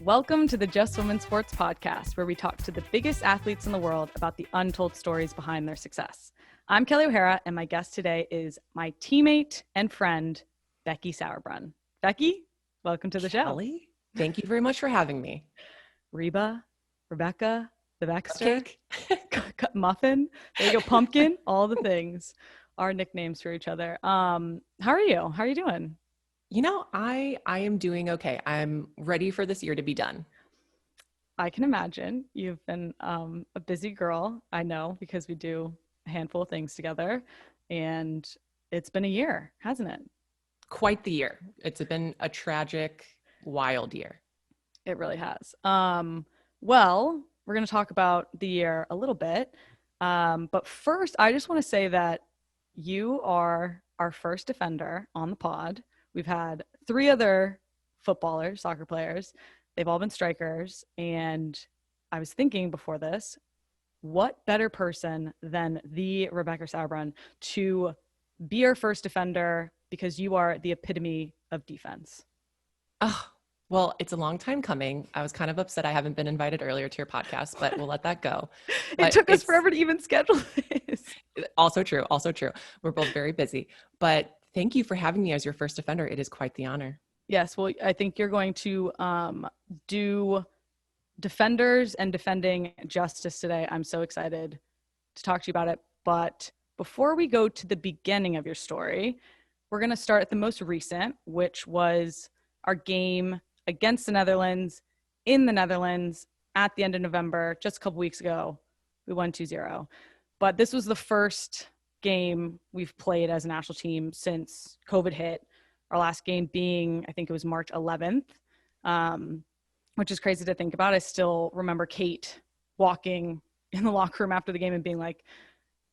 Welcome to the Just Women Sports podcast, where we talk to the biggest athletes in the world about the untold stories behind their success. I'm Kelley O'Hara, and my guest today is my teammate and friend, Becky Sauerbrunn. Becky, welcome to the show. Kelley, thank you very much for having me. Reba, Rebecca, the Baxter, Cupcake. Muffin, there you go, Pumpkin, all the things are nicknames for each other. How are you? How are you doing? You know, I am doing okay. I'm ready for this year to be done. I can imagine. You've been a busy girl, I know, because we do a handful of things together, and it's been a year, hasn't it? Quite the year. It's been a tragic, wild year. It really has. Well, we're going to talk about the year a little bit, but first, I just want to say that you are our first defender on the pod. We've had 3 other footballers, soccer players. They've all been strikers. And I was thinking before this, what better person than the Rebecca Sauerbrunn to be our first defender, because you are the epitome of defense. Oh, well, it's a long time coming. I was kind of upset I haven't been invited earlier to your podcast, but we'll let that go. It took us forever to even schedule this. Also true. We're both very busy. But thank you for having me as your first defender. It is quite the honor. Yes. Well, I think you're going to do defenders and defending justice today. I'm so excited to talk to you about it. But before we go to the beginning of your story, we're going to start at the most recent, which was our game against the Netherlands in the Netherlands at the end of November, just a couple weeks ago. We won 2-0. But this was the first game we've played as a national team since COVID hit. Our last game being, I think it was March 11th, which is crazy to think about. I still remember Kate walking in the locker room after the game and being like,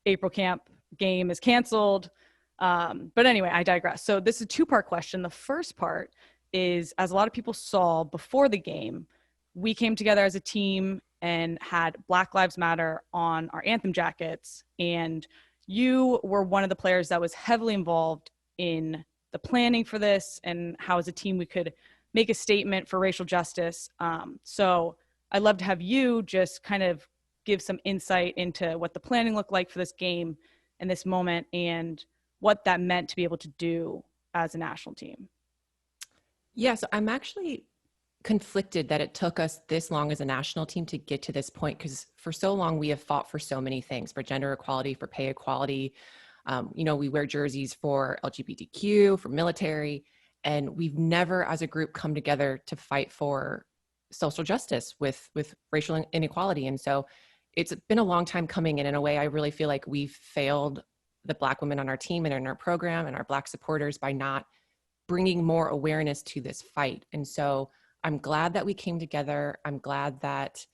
April camp game is canceled. But anyway, I digress. So this is a 2-part question. The first part is, as a lot of people saw before the game, we came together as a team and had Black Lives Matter on our anthem jackets. And you were one of the players that was heavily involved in the planning for this and how as a team we could make a statement for racial justice. So I'd love to have you just kind of give some insight into what the planning looked like for this game and this moment and what that meant to be able to do as a national team. Yeah, so I'm actually conflicted that it took us this long as a national team to get to this point, because for so long we have fought for so many things, for gender equality, for pay equality. We wear jerseys for LGBTQ, for military, and we've never as a group come together to fight for social justice with racial inequality. And so it's been a long time coming. And in a way, I really feel like we've failed the Black women on our team and in our program and our Black supporters by not bringing more awareness to this fight. And so I'm glad that we came together. I'm glad that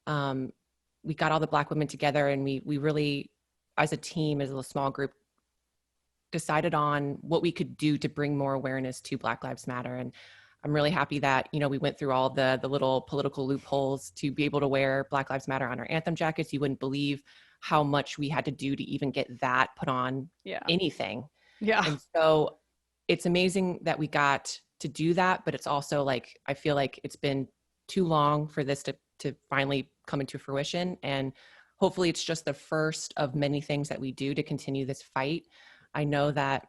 we got all the Black women together, and we really, as a team, as a small group, decided on what we could do to bring more awareness to Black Lives Matter. And I'm really happy that, we went through all the little political loopholes to be able to wear Black Lives Matter on our anthem jackets. You wouldn't believe how much we had to do to even get that put on anything. Yeah. And so it's amazing that we got to do that, but it's also like, I feel like it's been too long for this to finally come into fruition. And hopefully it's just the first of many things that we do to continue this fight. I know that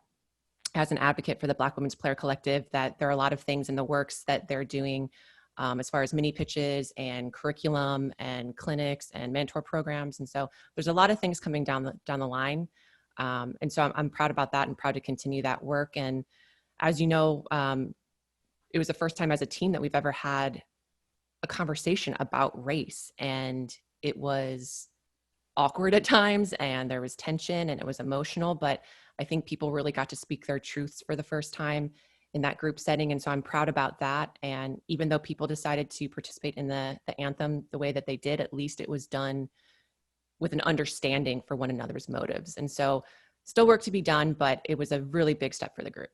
as an advocate for the Black Women's Player Collective, that there are a lot of things in the works that they're doing as far as mini pitches and curriculum and clinics and mentor programs. And so there's a lot of things coming down the line. And so I'm proud about that and proud to continue that work. And as you know, it was the first time as a team that we've ever had a conversation about race. And it was awkward at times, and there was tension, and it was emotional, but I think people really got to speak their truths for the first time in that group setting. And so I'm proud about that. And even though people decided to participate in the anthem the way that they did, at least it was done with an understanding for one another's motives. And so still work to be done, but it was a really big step for the group.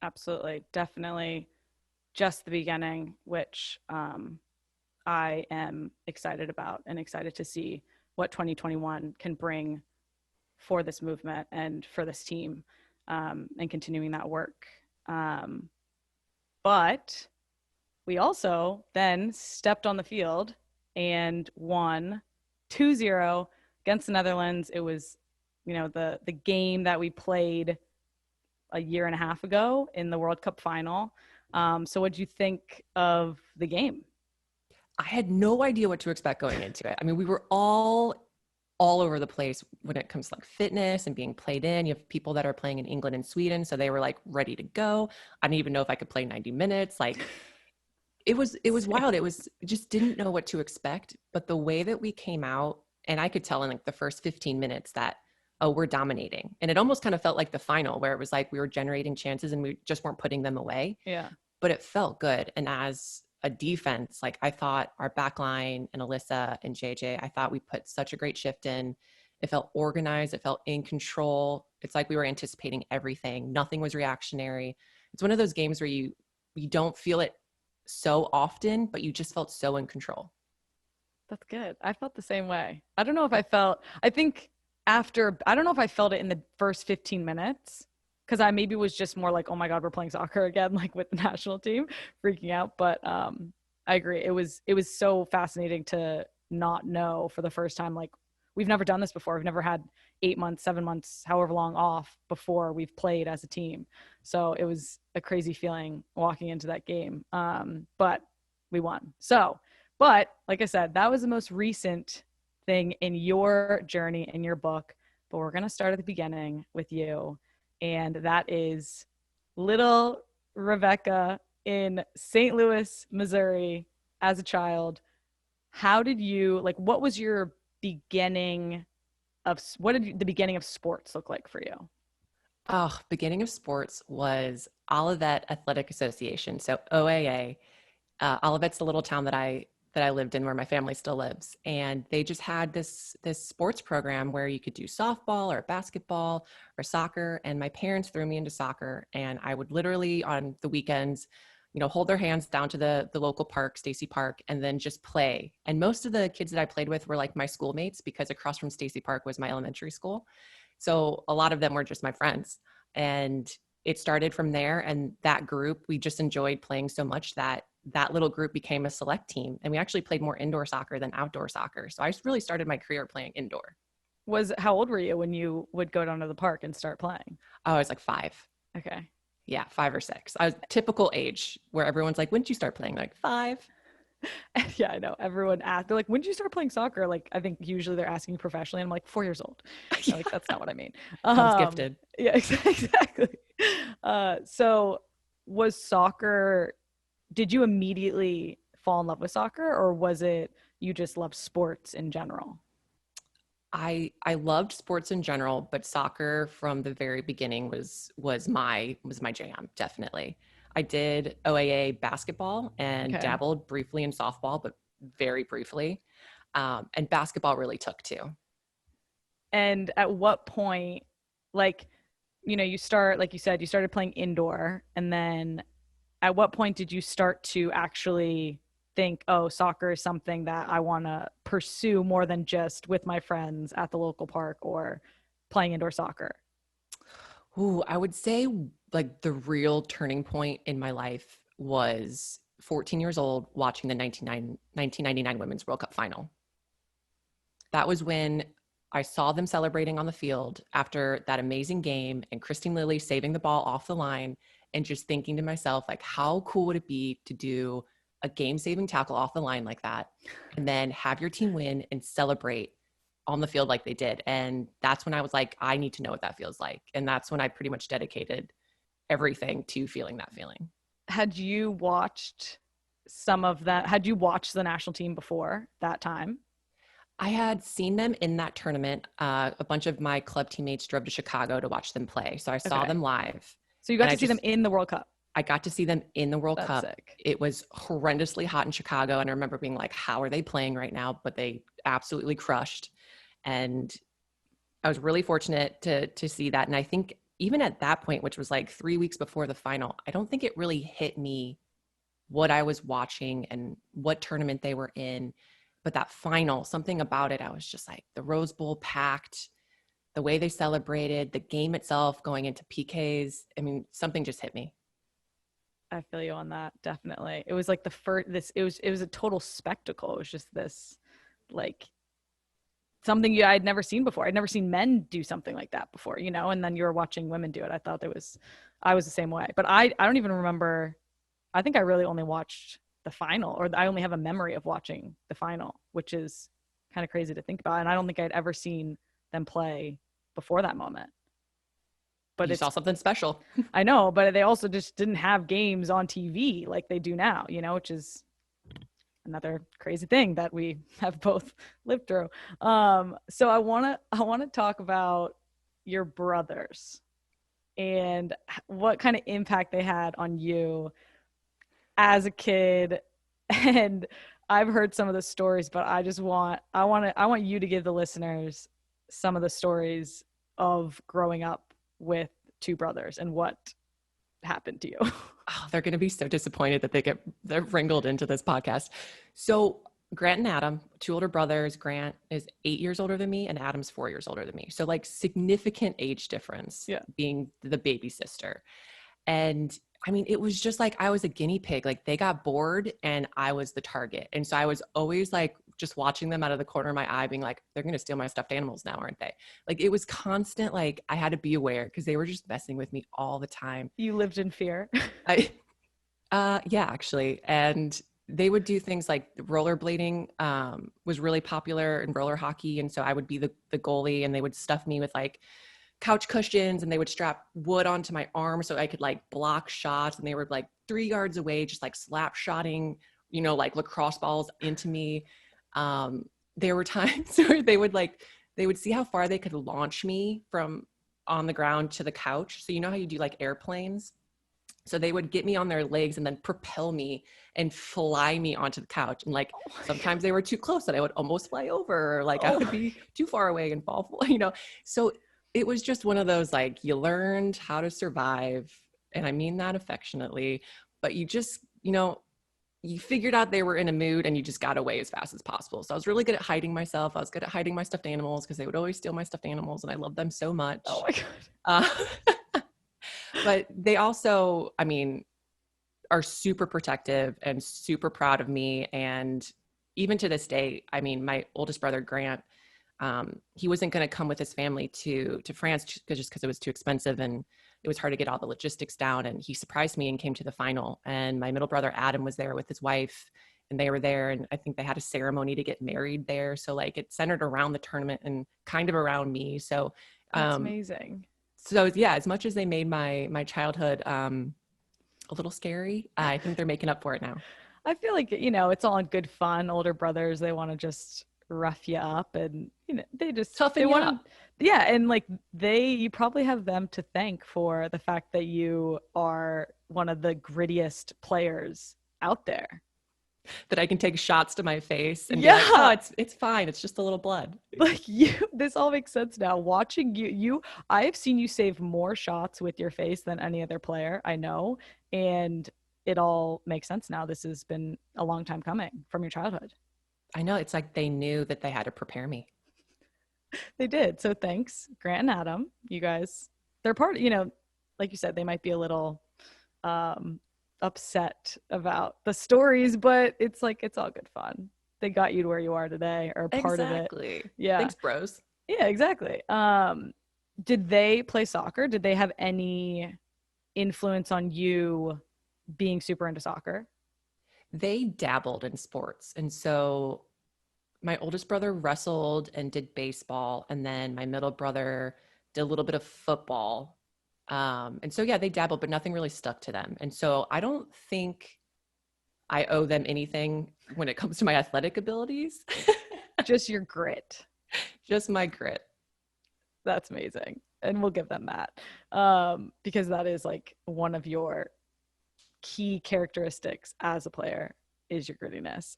Absolutely. Definitely just the beginning, which I am excited about and excited to see what 2021 can bring for this movement and for this team, and continuing that work. But we also then stepped on the field and won 2-0 against the Netherlands. It was, the game that we played a year and a half ago in the World Cup final. So what did you think of the game? I had no idea what to expect going into it. I mean, we were all over the place when it comes to like fitness and being played in. You have people that are playing in England and Sweden, so they were like ready to go. I didn't even know if I could play 90 minutes. Like it was wild. Just didn't know what to expect. But the way that we came out, and I could tell in like the first 15 minutes that, oh, we're dominating. And it almost kind of felt like the final where it was like we were generating chances and we just weren't putting them away. Yeah. But it felt good. And as a defense, like I thought our back line and Alyssa and JJ, I thought we put such a great shift in. It felt organized. It felt in control. It's like we were anticipating everything. Nothing was reactionary. It's one of those games where you don't feel it so often, but you just felt so in control. That's good. I felt the same way. I don't know if I felt it in the first 15 minutes because I maybe was just more like, oh my God, we're playing soccer again, like with the national team, freaking out. But I agree. It was so fascinating to not know for the first time. Like we've never done this before. We've never had 8 months, 7 months, however long off before we've played as a team. So it was a crazy feeling walking into that game. But we won. But like I said, that was the most recent thing in your journey, in your book. But we're going to start at the beginning with you. And that is little Rebecca in St. Louis, Missouri as a child. How did you, what was your beginning of, what did the beginning of sports look like for you? Oh, beginning of sports was Olivet Athletic Association. So OAA. Olivet's the little town that I lived in where my family still lives. And they just had this sports program where you could do softball or basketball or soccer. And my parents threw me into soccer. And I would literally on the weekends, hold their hands down to the local park, Stacy Park, and then just play. And most of the kids that I played with were like my schoolmates because across from Stacy Park was my elementary school. So a lot of them were just my friends. And it started from there. And that group, we just enjoyed playing so much that little group became a select team. And we actually played more indoor soccer than outdoor soccer. So I really started my career playing indoor. How old were you when you would go down to the park and start playing? Oh, I was like 5. Okay. Yeah, 5 or 6. I was typical age where everyone's like, when did you start playing? Like 5. Yeah, I know. Everyone asked, they're like, when did you start playing soccer? Like, I think usually they're asking professionally. I'm like, 4 years old. Yeah. Like, that's not what I mean. I was gifted. Yeah, exactly. So was soccer, did you immediately fall in love with soccer or was it you just loved sports in general? I loved sports in general, but soccer from the very beginning was my jam, definitely. I did OAA basketball and dabbled briefly in softball, but very briefly. And basketball really took too. And at what point, you start, like you said, you started playing indoor, and then at what point did you start to actually think, oh, soccer is something that I want to pursue more than just with my friends at the local park or playing indoor soccer? Ooh, I would say like the real turning point in my life was 14 years old watching the 1999 Women's World Cup final. That was when I saw them celebrating on the field after that amazing game and Christine Lilly saving the ball off the line and just thinking to myself, like, how cool would it be to do a game-saving tackle off the line like that and then have your team win and celebrate on the field like they did. And that's when I was like, I need to know what that feels like. And that's when I pretty much dedicated everything to feeling that feeling. Had you watched some of that? Had you watched the national team before that time? I had seen them in that tournament. A bunch of my club teammates drove to Chicago to watch them play. So I saw them live. So you got to see them in the World Cup? I got to see them in the World Cup. Sick. It was horrendously hot in Chicago. And I remember being like, how are they playing right now? But they absolutely crushed. And I was really fortunate to see that. And I think even at that point, which was like 3 weeks before the final, I don't think it really hit me what I was watching and what tournament they were in. But that final, something about it, I was just like, the Rose Bowl packed, the way they celebrated, the game itself going into PKs. I mean, something just hit me. I feel you on that. Definitely. It was like the first, it was a total spectacle. It was just this, like, something I'd never seen before. I'd never seen men do something like that before, you know, and then you were watching women do it. I was the same way, but I don't even remember. I think I really only watched the final, or I only have a memory of watching the final, which is kind of crazy to think about. And I don't think I'd ever seen them play before that moment. But You saw something special. I know, but they also just didn't have games on TV like they do now, you know, which is another crazy thing that we have both lived through. So I want to talk about your brothers and what kind of impact they had on you as a kid. And I've heard some of the stories, but I want you to give the listeners some of the stories of growing up with two brothers and what happened to you. Oh, they're going to be so disappointed that they're wrangled into this podcast. So Grant and Adam, two older brothers. Grant is 8 years older than me and Adam's 4 years older than me. So like significant age difference, Yeah. being the baby sister. And I mean, it was just like I was a guinea pig. Like they got bored and I was the target. And so I was always like just watching them out of the corner of my eye being like, they're going to steal my stuffed animals now, aren't they? Like it was constant. Like I had to be aware because they were just messing with me all the time. You lived in fear. Yeah, actually. And they would do things like rollerblading was really popular in roller hockey. And so I would be the goalie and they would stuff me with like couch cushions and they would strap wood onto my arm so I could like block shots. And they were like 3 yards away, just like slap shotting, you know, like lacrosse balls into me. There were times where they would see how far they could launch me from on the ground to the couch. So you know how you do like airplanes? So they would get me on their legs and then propel me and fly me onto the couch. And like, sometimes they were too close that I would almost fly over, or like I would be too far away and fall, you know? So it was just one of those, like, you learned how to survive. And I mean that affectionately, but you just, you know, you figured out they were in a mood and you just got away as fast as possible. So I was really good at hiding myself. I was good at hiding my stuffed animals because they would always steal my stuffed animals and I loved them so much. Oh my God. But they also, I mean, are super protective and super proud of me. And even to this day, I mean, my oldest brother, Grant, he wasn't going to come with his family to France just because it was too expensive and it was hard to get all the logistics down. And he surprised me and came to the final. And my middle brother, Adam, was there with his wife and they were there. And I think they had a ceremony to get married there. So like it centered around the tournament and kind of around me. So that's amazing. So yeah, as much as they made my childhood a little scary, I think they're making up for it now. I feel like, you know, it's all in good fun. Older brothers, they want to just rough you up and, you know, they just toughen you up. Yeah. And like you probably have them to thank for the fact that you are one of the grittiest players out there. That I can take shots to my face and be like, oh, it's fine. It's just a little blood. Like this all makes sense now. Watching I have seen you save more shots with your face than any other player I know. And it all makes sense now. This has been a long time coming from your childhood. I know. It's like they knew that they had to prepare me. They did. So thanks, Grant and Adam. You guys, they're part, you know, like you said, they might be a little upset about the stories, but it's like, it's all good fun. They got you to where you are today, or part of it. Yeah. Thanks, bros. Yeah, exactly. Did they play soccer? Did they have any influence on you being super into soccer? They dabbled in sports. And so my oldest brother wrestled and did baseball. And then my middle brother did a little bit of football. And so, yeah, they dabbled, but nothing really stuck to them. And so I don't think I owe them anything when it comes to my athletic abilities. Just your grit. Just my grit. That's amazing. And we'll give them that. Because that is like one of your key characteristics as a player is your grittiness.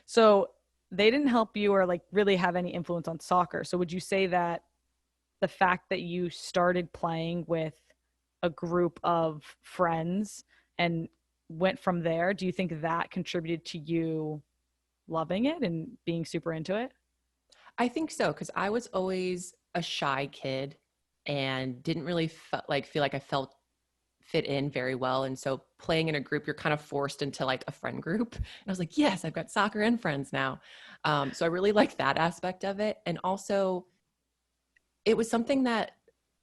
So they didn't help you or like really have any influence on soccer. So would you say that the fact that you started playing with a group of friends and went from there, do you think that contributed to you loving it and being super into it? I think so, because I was always a shy kid and didn't really feel like I fit in very well. And so playing in a group, you're kind of forced into like a friend group. And I was like, yes, I've got soccer and friends now. So I really liked that aspect of it. And also it was something that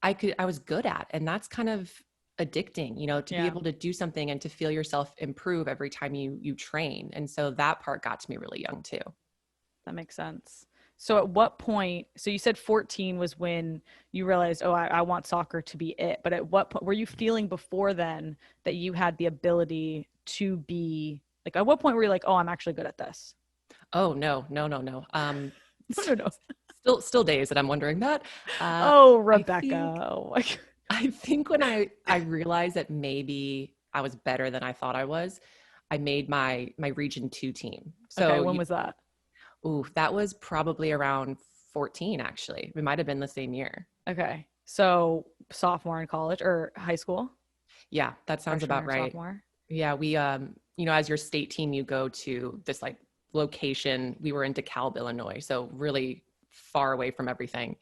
I was good at. And that's kind of addicting, you know, to be able to do something and to feel yourself improve every time you train. And so that part got to me really young too. That makes sense. So at what point, so you said 14 was when you realized, oh, I want soccer to be it. But at what point were you feeling before then that you had the ability to be like, at what point were you like, oh, I'm actually good at this? Oh, no. No. Still days that I'm wondering that. Oh, Rebecca. Oh my God. I think when I realized that maybe I was better than I thought I was, I made my Region 2 team. So okay, when was that? Ooh, that was probably around 14, actually. It might have been the same year. Okay. So sophomore in college or high school? Yeah, that sounds Freshman about or right. sophomore? Yeah, we you know, as your state team, you go to this like location. We were in DeKalb, Illinois, so really far away from everything.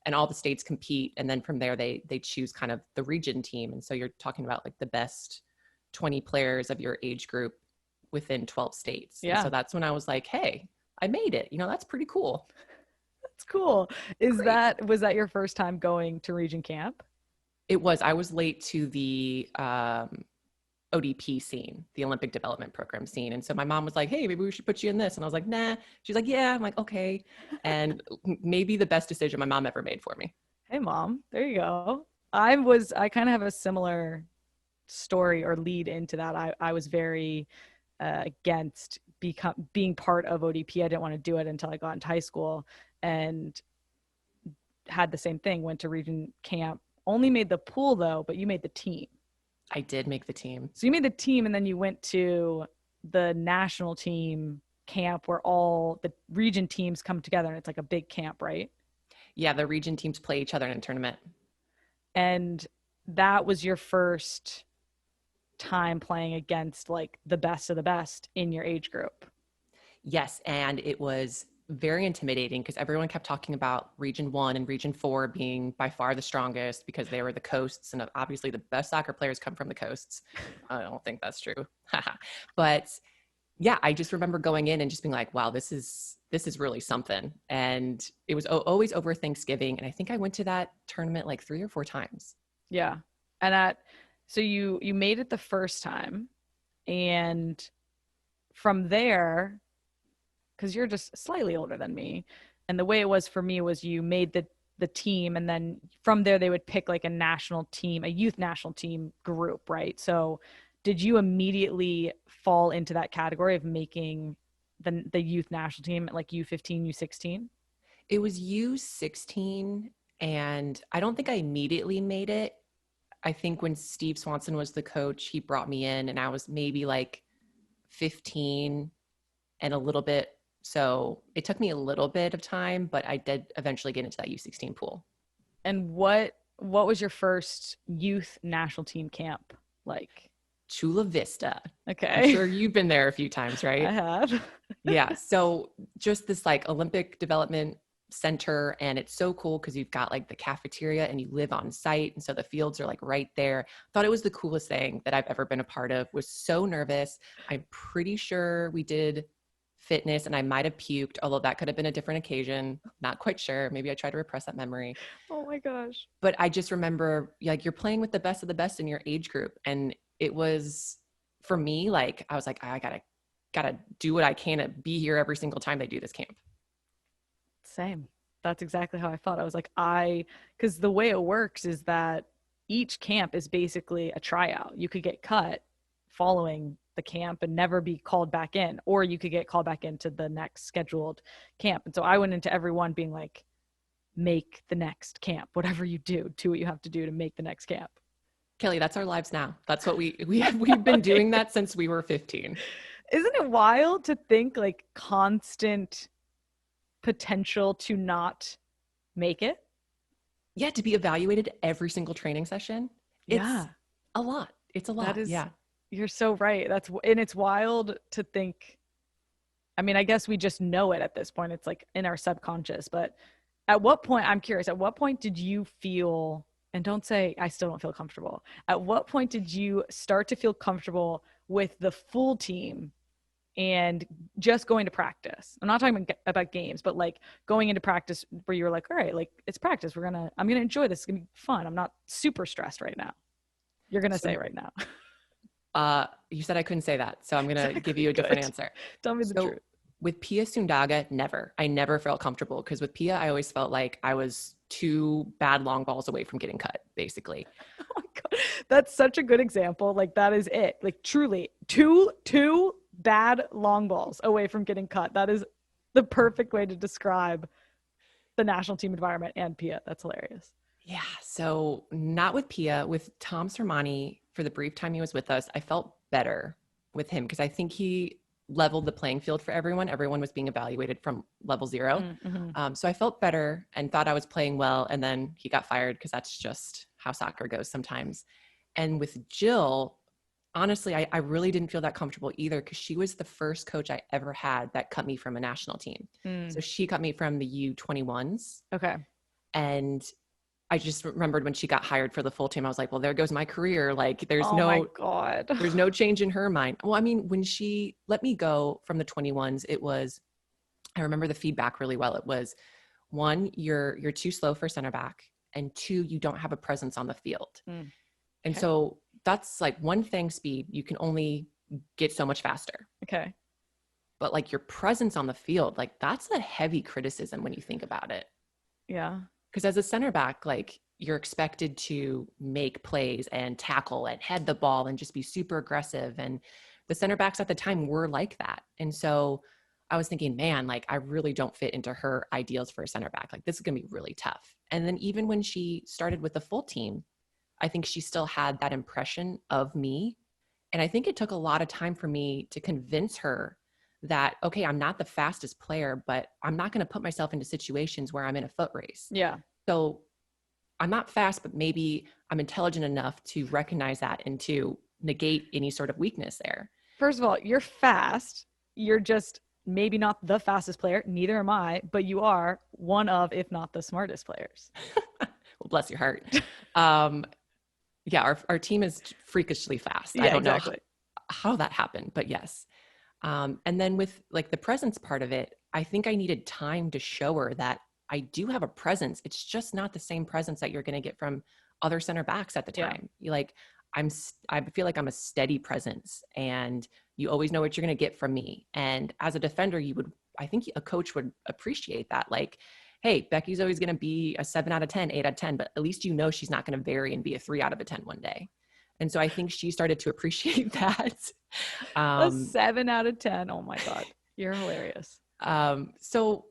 And all the states compete, and then from there they choose kind of the region team. And so you're talking about like the best 20 players of your age group within 12 states. Yeah. And so that's when I was like, hey, I made it. You know, that's pretty cool. That's cool. Was that your first time going to region camp? It was. I was late to the ODP scene, the Olympic Development Program scene. And so my mom was like, hey, maybe we should put you in this. And I was like, nah. She's like, yeah. I'm like, okay. And maybe the best decision my mom ever made for me. Hey, Mom. There you go. I kind of have a similar story or lead into that. I was very against being part of ODP. I didn't want to do it until I got into high school, and had the same thing. Went to region camp, only made the pool though, but you made the team. I did make the team. So you made the team, and then you went to the national team camp where all the region teams come together, and it's like a big camp, right? Yeah, the region teams play each other in a tournament. And that was your first time playing against like the best of the best in your age group. Yes, and it was very intimidating because everyone kept talking about Region 1 and Region 4 being by far the strongest because they were the coasts, and obviously the best soccer players come from the coasts. I don't think that's true. But yeah, I just remember going in and just being like, wow, this is really something. And it was always over Thanksgiving, and I think I went to that tournament like 3 or 4 times. Yeah. And so you made it the first time, and from there, because you're just slightly older than me, and the way it was for me was you made the team, and then from there they would pick like a national team, a youth national team group, right? So did you immediately fall into that category of making the youth national team at like U15, U16? It was U16, and I don't think I immediately made it. I think when Steve Swanson was the coach, he brought me in, and I was maybe like 15 and a little bit. So it took me a little bit of time, but I did eventually get into that U16 pool. And what was your first youth national team camp like? Chula Vista. Okay. I'm sure you've been there a few times, right? I have. Yeah. So just this like Olympic development center, and it's so cool because you've got like the cafeteria and you live on site, and so the fields are like right there. Thought it was the coolest thing that I've ever been a part of. Was so nervous. I'm pretty sure we did fitness and I might have puked, although that could have been a different occasion. Not quite sure. Maybe I tried to repress that memory. Oh my gosh. But I just remember like you're playing with the best of the best in your age group, and it was for me like I was like I gotta do what I can to be here every single time they do this camp. Same. That's exactly how I felt. I was like, because the way it works is that each camp is basically a tryout. You could get cut following the camp and never be called back in, or you could get called back into the next scheduled camp. And so I went into everyone being like, make the next camp, whatever you do what you have to do to make the next camp. Kelley, that's our lives now. That's what we've been doing that since we were 15. Isn't it wild to think like constant potential to not make it? Yeah, to be evaluated every single training session. It's a lot. It's a lot. Yeah. You're so right. And it's wild to think. I mean, I guess we just know it at this point. It's like in our subconscious, but at what point, I'm curious, at what point did you feel and don't say, I still don't feel comfortable. At what point did you start to feel comfortable with the full team and just going to practice? I'm not talking about games, but like going into practice where you were like, all right, like it's practice. I'm going to enjoy this. It's going to be fun. I'm not super stressed right now. You're going to say right now. You said I couldn't say that. So I'm going to give you a different answer. Tell me the truth. With Pia Sundaga, never. I never felt comfortable because with Pia, I always felt like I was 2 bad long balls away from getting cut, basically. Oh my God. That's such a good example. Like that is it. Like truly, two bad long balls away from getting cut. That is the perfect way to describe the national team environment and Pia. That's hilarious. Yeah. So not with Pia, with Tom Sermani, for the brief time he was with us, I felt better with him because I think he leveled the playing field for everyone. Everyone was being evaluated from level 0. Mm-hmm. So I felt better and thought I was playing well. And then he got fired because that's just how soccer goes sometimes. And with Jill, honestly, I really didn't feel that comfortable either because she was the first coach I ever had that cut me from a national team. So she cut me from the U21s. Okay. And I just remembered when she got hired for the full team, I was like, well, there goes my career. Like there's my God. There's no change in her mind. Well, I mean, when she let me go from the 21s, I remember the feedback really well. It was 1, you're too slow for center back, and 2, you don't have a presence on the field. And so that's like 1 thing, speed, you can only get so much faster. Okay. But like your presence on the field, like that's a heavy criticism when you think about it. Yeah. Because as a center back, like you're expected to make plays and tackle and head the ball and just be super aggressive. And the center backs at the time were like that. And so I was thinking, man, like I really don't fit into her ideals for a center back. Like this is going to be really tough. And then even when she started with the full team, I think she still had that impression of me. And I think it took a lot of time for me to convince her that, okay, I'm not the fastest player, but I'm not going to put myself into situations where I'm in a foot race. Yeah. So I'm not fast, but maybe I'm intelligent enough to recognize that and to negate any sort of weakness there. First of all, you're fast. You're just maybe not the fastest player. Neither am I, but you are one of, if not the smartest players. Well, bless your heart. Yeah, our team is freakishly fast. Yeah, I don't exactly. know how that happened, but yes. And then with like the presence part of it, I think I needed time to show her that I do have a presence. It's just not the same presence that you're going to get from other center backs at the time. You like, I feel like I'm a steady presence and you always know what you're going to get from me. And as a defender, I think a coach would appreciate that. Like, hey, Becky's always going to be a 7 out of 10, 8 out of 10, but at least you know she's not going to vary and be a 3 out of a 10 one day. And so I think she started to appreciate that. A 7 out of 10. Oh my God. You're hilarious. So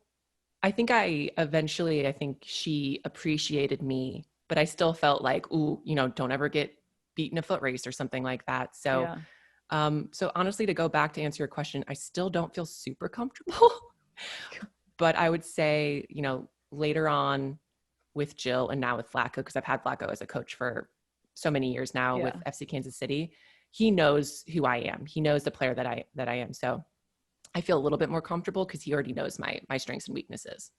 I think I think she appreciated me, but I still felt like, ooh, don't ever get beaten a foot race or something like that. So, so honestly, to go back to answer your question, I still don't feel super comfortable, but I would say, later on with Jill and now with Flacco, because I've had Flacco as a coach for so many years now with FC Kansas City, he knows who I am. He knows the player that I am. So I feel a little bit more comfortable because he already knows my strengths and weaknesses.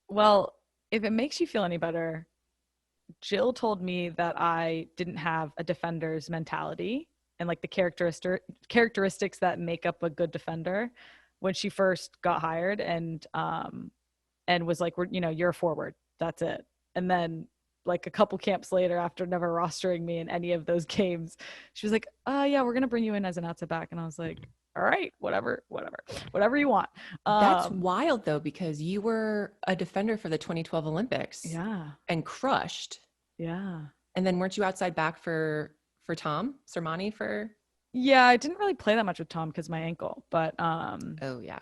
Well, if it makes you feel any better, Jill told me that I didn't have a defender's mentality and like the characteristics that make up a good defender when she first got hired, and was like, you're a forward. That's it. And then like a couple camps later, after never rostering me in any of those games, she was like, yeah, we're going to bring you in as an outside back. And I was like, all right, whatever you want. That's wild though, because you were a defender for the 2012 Olympics. Yeah. And crushed. Yeah. And then weren't you outside back for Tom Sermani for? Yeah, I didn't really play that much with Tom because my ankle, but oh yeah.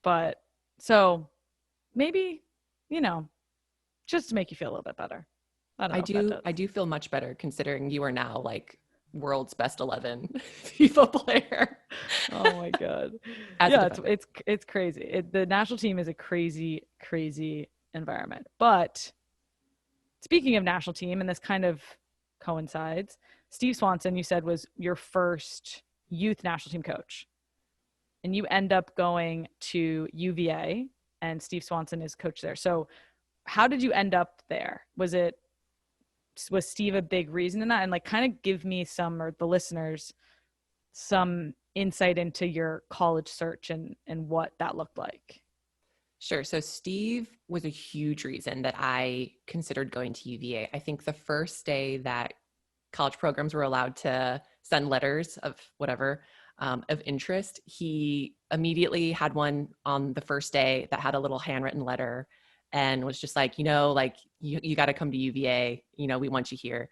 But so maybe, just to make you feel a little bit better. I do feel much better considering you are now like world's best 11 FIFA player. Oh my God. Yeah, it's crazy. The national team is a crazy, crazy environment. But speaking of national team, and this kind of coincides, Steve Swanson, you said, was your first youth national team coach. And you end up going to UVA, and Steve Swanson is coach there. So how did you end up there? Was it was Steve a big reason in that? And like kind of give me some, or the listeners, some insight into your college search and what that looked like. Sure. So Steve was a huge reason that I considered going to UVA. I think the first day that college programs were allowed to send letters of whatever, of interest, he immediately had one on the first day that had a little handwritten letter and was just like, like you got to come to UVA, we want you here.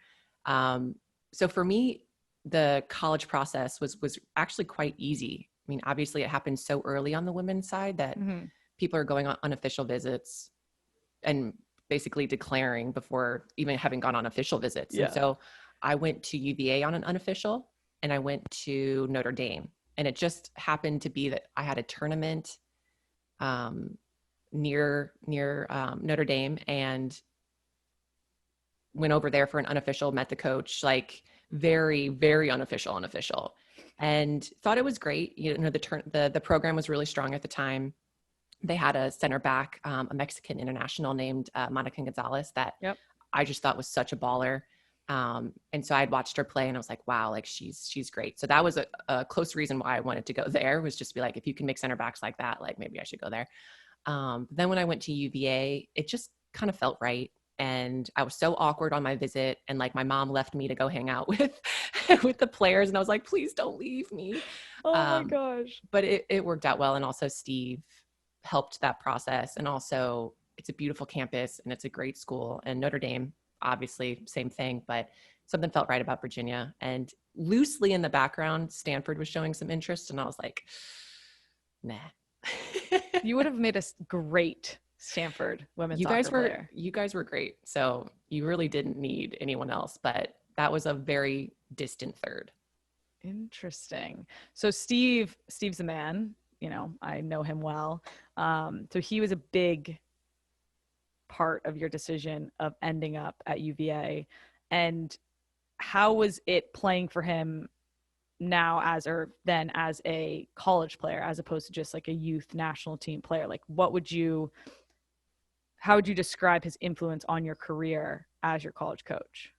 So for me, the college process was actually quite easy. I mean, obviously it happened so early on the women's side that people are going on unofficial visits and basically declaring before even having gone on official visits. Yeah. And so I went to UVA on an unofficial, and I went to Notre Dame. And it just happened to be that I had a tournament near Notre Dame, and went over there for an unofficial, met the coach, like very, very unofficial, and thought it was great. The program was really strong at the time. They had a center back, a Mexican international named Monica Gonzalez that I just thought was such a baller. And so I'd watched her play and I was like, wow, like she's great. So that was a close reason why I wanted to go there, was just to be like, if you can make center backs like that, like maybe I should go there. Then when I went to UVA, it just kind of felt right. And I was so awkward on my visit, and like my mom left me to go hang out with the players, and I was like, please don't leave me. Oh my gosh. But it worked out well. And also Steve helped that process. And also it's a beautiful campus and it's a great school. And Notre Dame, obviously same thing, but something felt right about Virginia. And loosely in the background, Stanford was showing some interest, and I was like, nah. You would have made a great Stanford women's soccer player. You guys were great. So you really didn't need anyone else, but that was a very distant third. Interesting. So Steve's a man, I know him well. So he was a big part of your decision of ending up at UVA. And how was it playing for him now as a college player, as opposed to just like a youth national team player? Like how would you describe his influence on your career as your college coach?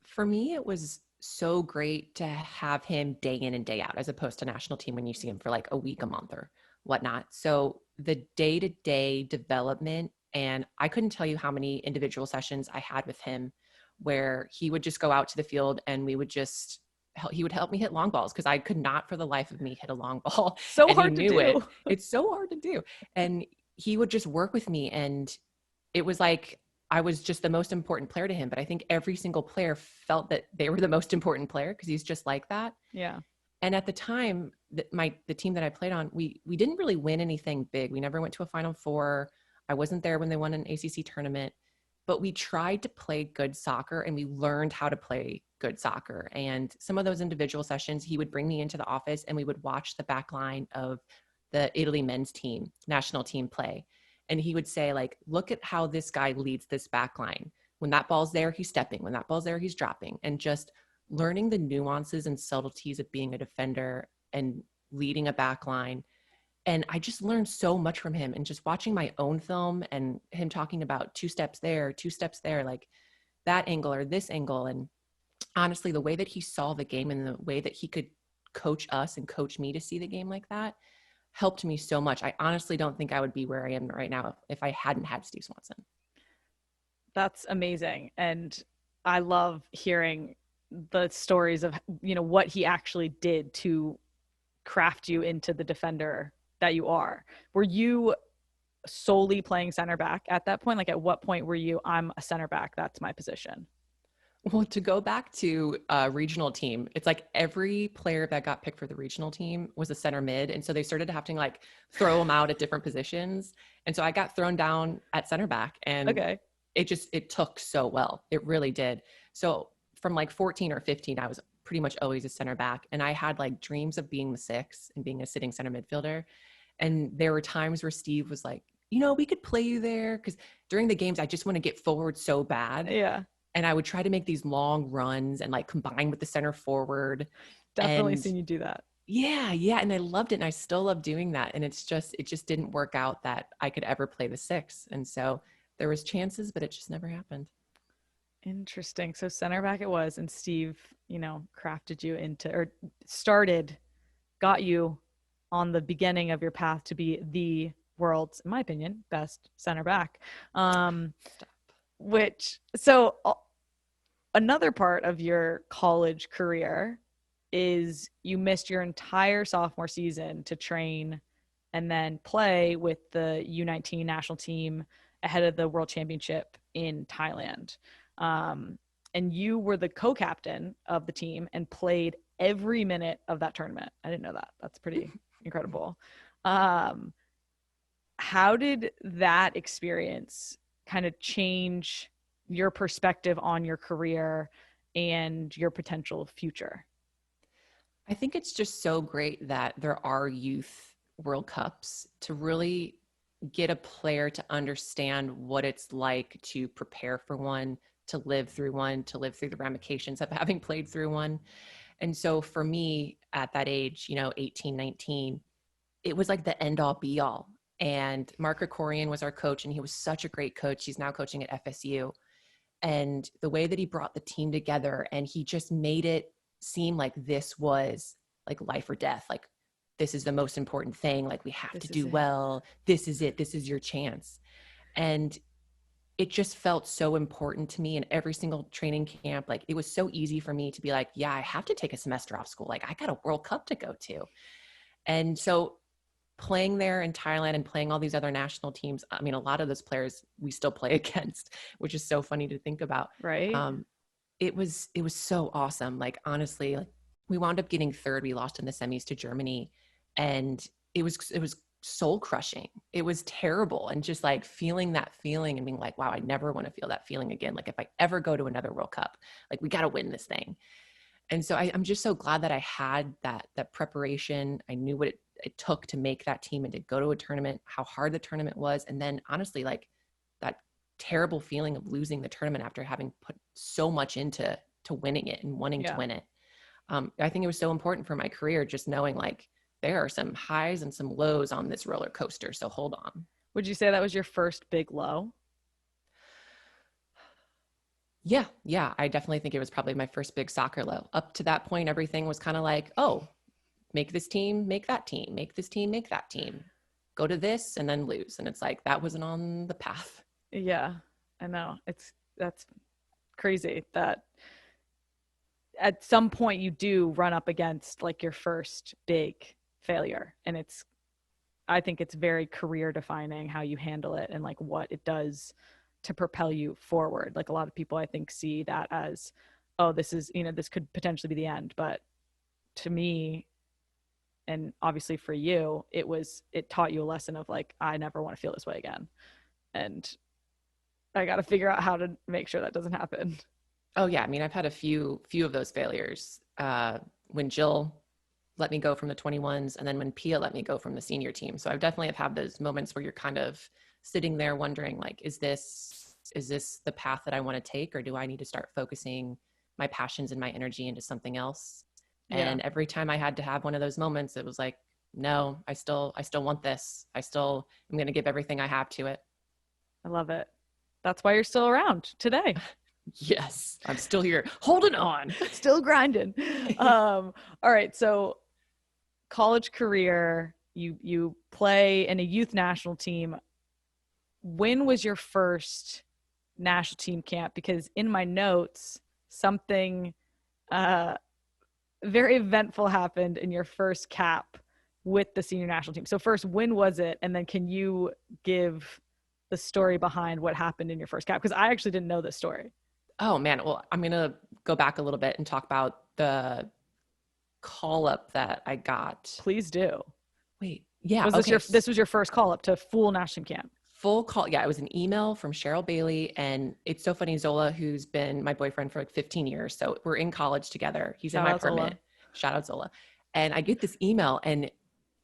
For me, it was so great to have him day in and day out, as opposed to national team when you see him for like a week, a month or whatnot. So the day-to-day development, and I couldn't tell you how many individual sessions I had with him where he would just go out to the field and he would help me hit long balls, because I could not for the life of me hit a long ball. So hard to do. It's so hard to do. And he would just work with me, and it was like I was just the most important player to him. But I think every single player felt that they were the most important player, because he's just like that. Yeah. And at the time, the team that I played on, we didn't really win anything big. We never went to a Final Four. I wasn't there when they won an ACC tournament, but we tried to play good soccer, and we learned how to play good soccer. And some of those individual sessions, he would bring me into the office and we would watch the back line of the Italy men's team, national team play. And he would say, like, look at how this guy leads this back line. When that ball's there, he's stepping. When that ball's there, he's dropping. And just learning the nuances and subtleties of being a defender and leading a back line. And I just learned so much from him, and just watching my own film and him talking about two steps there, like that angle or this angle. And honestly, the way that he saw the game and the way that he could coach us and coach me to see the game like that helped me so much. I honestly don't think I would be where I am right now if I hadn't had Steve Swanson. That's amazing. And I love hearing the stories of, what he actually did to craft you into the defender that you are. Were you solely playing center back at that point? Like, at what point were you, I'm a center back, that's my position? Well, to go back to regional team, it's like every player that got picked for the regional team was a center mid. And so they started having to like throw them out at different positions. And so I got thrown down at center back, and it took so well. It really did. So from like 14 or 15, I was pretty much always a center back. And I had like dreams of being the six and being a sitting center midfielder. And there were times where Steve was like, we could play you there. Because during the games, I just want to get forward so bad. Yeah. And I would try to make these long runs and like combine with the center forward. Definitely seen you do that. Yeah. Yeah. And I loved it. And I still love doing that. And it just didn't work out that I could ever play the six. And so there was chances, but it just never happened. Interesting. So center back it was, and Steve, crafted you into, or got you on the beginning of your path to be the world's, in my opinion, best center back. Another part of your college career is you missed your entire sophomore season to train and then play with the U19 national team ahead of the World Championship in Thailand. And you were the co-captain of the team and played every minute of that tournament. I didn't know that. That's pretty incredible. How did that experience kind of change your perspective on your career and your potential future? I think it's just so great that there are youth World Cups to really get a player to understand what it's like to prepare for one, to live through the ramifications of having played through one. And so for me at that age, 18, 19, it was like the end all be all. And Mark Krikorian was our coach, and he was such a great coach. He's now coaching at FSU. And the way that he brought the team together, and he just made it seem like this was like life or death. Like, this is the most important thing. Like, we have to do well. This is it. This is your chance. And it just felt so important to me in every single training camp. Like, it was so easy for me to be like, yeah, I have to take a semester off school. Like, I got a World Cup to go to. And so playing there in Thailand and playing all these other national teams, I mean, a lot of those players we still play against, which is so funny to think about. Right. It was so awesome. Like, honestly, like, we wound up getting third. We lost in the semis to Germany, and it was soul crushing. It was terrible. And just like feeling that feeling and being like, wow, I never want to feel that feeling again. Like, if I ever go to another World Cup, like, we got to win this thing. And so I'm just so glad that I had that preparation. I knew what it took to make that team and to go to a tournament, how hard the tournament was. And then honestly, like, that terrible feeling of losing the tournament after having put so much into winning it and wanting to win it. I think it was so important for my career, just knowing like there are some highs and some lows on this roller coaster. So hold on. Would you say that was your first big low? Yeah. I definitely think it was probably my first big soccer low. Up to that point, everything was kind of like, oh, make this team, make that team, make this team, make that team, go to this and then lose. And it's like, that wasn't on the path. Yeah, I know. That's crazy that at some point you do run up against like your first big failure. And I think it's very career defining how you handle it and like what it does to propel you forward. Like, a lot of people I think see that as, oh, this is, this could potentially be the end. But to me, and obviously for you, it taught you a lesson of like, I never want to feel this way again. And I got to figure out how to make sure that doesn't happen. Oh yeah. I mean, I've had a few of those failures. When Jill let me go from the 21s, and then when Pia let me go from the senior team. So I definitely have had those moments where you're kind of sitting there wondering, like, is this the path that I want to take, or do I need to start focusing my passions and my energy into something else? Yeah. And every time I had to have one of those moments, it was like, no, I still want this. I'm going to give everything I have to it. I love it. That's why you're still around today. Yes, I'm still here, holding on, still grinding. All right. So college career, you play in a youth national team. When was your first national team camp? Because in my notes, something very eventful happened in your first cap with the senior national team. So first, when was it? And then can you give the story behind what happened in your first cap? Because I actually didn't know this story. Oh man. Well, I'm going to go back a little bit and talk about the call up that I got. Please do. Wait. Yeah. This was your first call up to full national camp? Full call. Yeah. It was an email from Cheryl Bailey. And it's so funny. Zola, who's been my boyfriend for like 15 years. So we're in college together. He's in my apartment. Shout out Zola. And I get this email and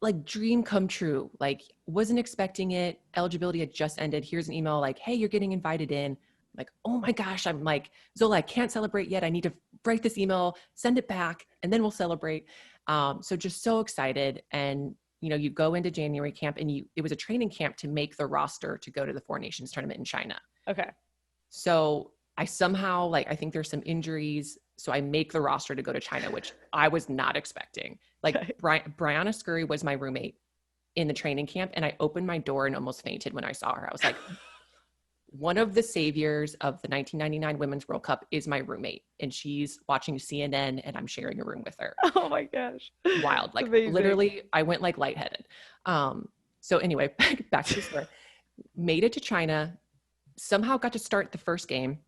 like dream come true. Like, wasn't expecting it. Eligibility had just ended. Here's an email like, hey, you're getting invited in. I'm like, oh my gosh. I'm like, Zola, I can't celebrate yet. I need to write this email, send it back, and then we'll celebrate. So just so excited. And, you go into January camp, and it was a training camp to make the roster to go to the Four Nations tournament in China. Okay. So I somehow like, I think there's some injuries. So I make the roster to go to China, which I was not expecting. Like Okay. Brianna Scurry was my roommate in the training camp. And I opened my door and almost fainted when I saw her. I was like, one of the saviors of the 1999 Women's World Cup is my roommate. And she's watching CNN and I'm sharing a room with her. Oh my gosh. Wild. Like Amazing. literally I went like lightheaded. So anyway, back to the story. Made it to China, somehow got to start the first game.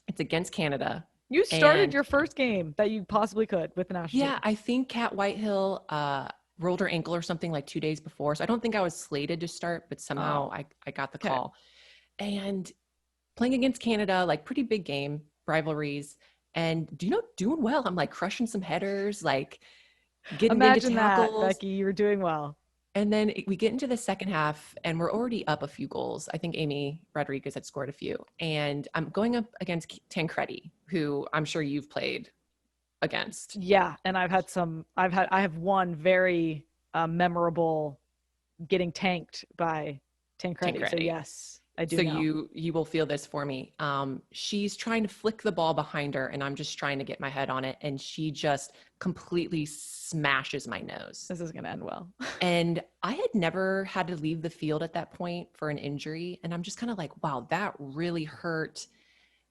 It's against Canada. You started your first game that you possibly could with the national team. I think Kat Whitehill rolled her ankle or something like 2 days before. So I don't think I was slated to start, but somehow I got the call. And playing against Canada, like pretty big game, rivalries. And doing well. I'm like crushing some headers, like getting into tackles. That, Becky, you were doing well. And then we get into the second half and we're already up a few goals. I think Amy Rodriguez had scored a few. And I'm going up against Tancredi, who I'm sure you've played against. Yeah. And I have one very memorable getting tanked by Tancredi. So yes, I do. So know. you will feel this for me. She's trying to flick the ball behind her and I'm just trying to get my head on it. And she just completely smashes my nose. This is going to end well. And I had never had to leave the field at that point for an injury. And I'm just kind of like, wow, that really hurt.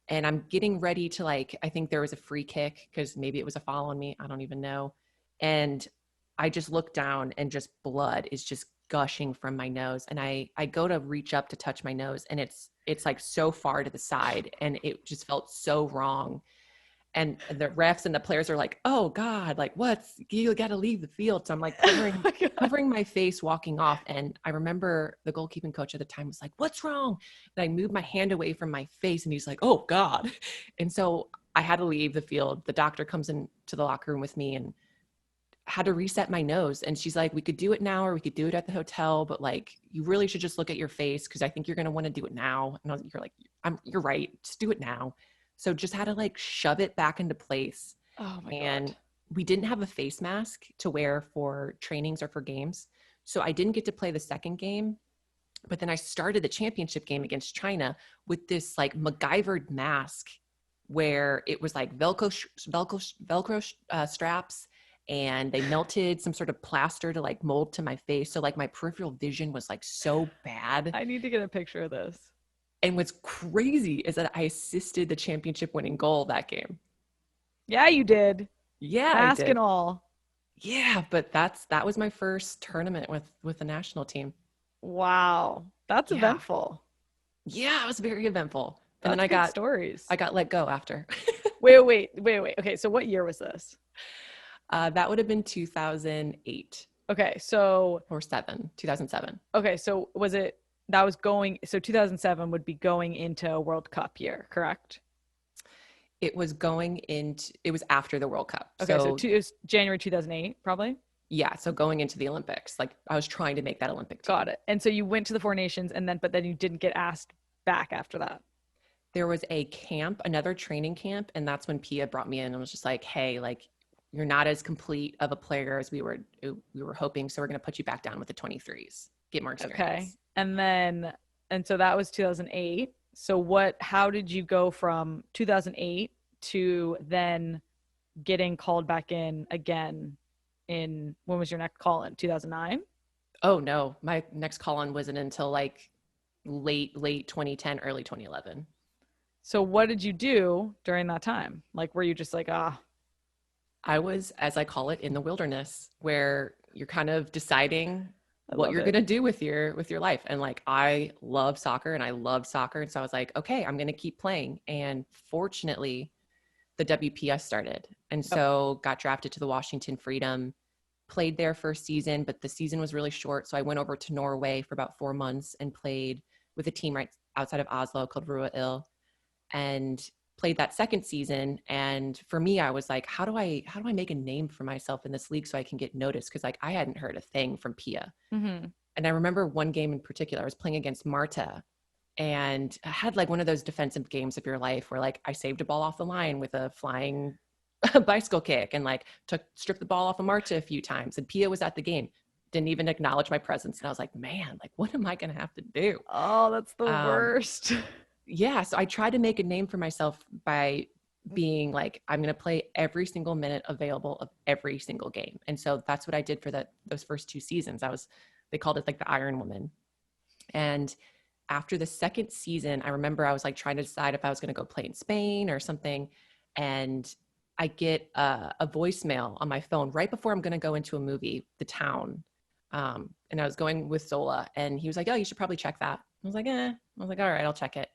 And I'm getting ready to like, I think there was a free kick because maybe it was a foul on me. I don't even know. And I just look down and just blood is just gushing from my nose. And I go to reach up to touch my nose and it's like so far to the side and it just felt so wrong. And the refs and the players are like, oh God, like you got to leave the field. So I'm like covering my face walking off. And I remember the goalkeeping coach at the time was like, what's wrong? And I moved my hand away from my face and he's like, oh God. And so I had to leave the field. The doctor comes into the locker room with me and had to reset my nose. And she's like, we could do it now or we could do it at the hotel, but like, you really should just look at your face because I think you're going to want to do it now. And you're like, you're right. Just do it now. So just had to like shove it back into place. Oh my God. God. We didn't have a face mask to wear for trainings or for games. So I didn't get to play the second game, but then I started the championship game against China with this like MacGyvered mask where it was like Velcro straps and they melted some sort of plaster to like mold to my face. So like my peripheral vision was like so bad. I need to get a picture of this. And what's crazy is that I assisted the championship winning goal that game. Yeah, you did. Yeah, mask and all. Yeah, but that was my first tournament with the national team. Wow, that's eventful. Yeah, it was very eventful. And then I got stories. I got let go after. wait. Okay, so what year was this? That would have been 2008. Okay, so 2007. Okay, so so 2007 would be going into a World Cup year, correct? It was after the World Cup. Okay, so it was January 2008, probably? Yeah, so going into the Olympics. Like I was trying to make that Olympic team. Got it. And so you went to the Four Nations but then you didn't get asked back after that. There was a camp, another training camp, and that's when Pia brought me in and was just like, hey, like you're not as complete of a player as we were hoping, so we're going to put you back down with the 23s. Get more experience. Okay. And so that was 2008. So how did you go from 2008 to then getting called back in again when was your next call in? 2009? Oh no, my next call in wasn't until like late 2010, early 2011. So what did you do during that time? Like, were you just like, I was, as I call it, in the wilderness where you're kind of deciding what you're going to do with your life. And like, I love soccer and I loved soccer. And so I was like, okay, I'm going to keep playing. And fortunately the WPS started. And so got drafted to the Washington Freedom, played their first season, but the season was really short. So I went over to Norway for about 4 months and played with a team right outside of Oslo called Rua Il and played that second season. And for me, I was like, how do I make a name for myself in this league so I can get noticed? Cause like I hadn't heard a thing from Pia. Mm-hmm. And I remember one game in particular, I was playing against Marta and I had like one of those defensive games of your life where like I saved a ball off the line with a flying bicycle kick and like stripped the ball off of Marta a few times. And Pia was at the game, didn't even acknowledge my presence. And I was like, man, like what am I going to have to do? Oh, that's the worst. Yeah. So I tried to make a name for myself by being like, I'm going to play every single minute available of every single game. And so that's what I did for those first 2 seasons. They called it like the Iron Woman. And after the second season, I remember I was like trying to decide if I was going to go play in Spain or something. And I get a voicemail on my phone right before I'm going to go into a movie, The Town. And I was going with Zola, and he was like, "Oh, you should probably check that." I was like, I was like, all right, I'll check it.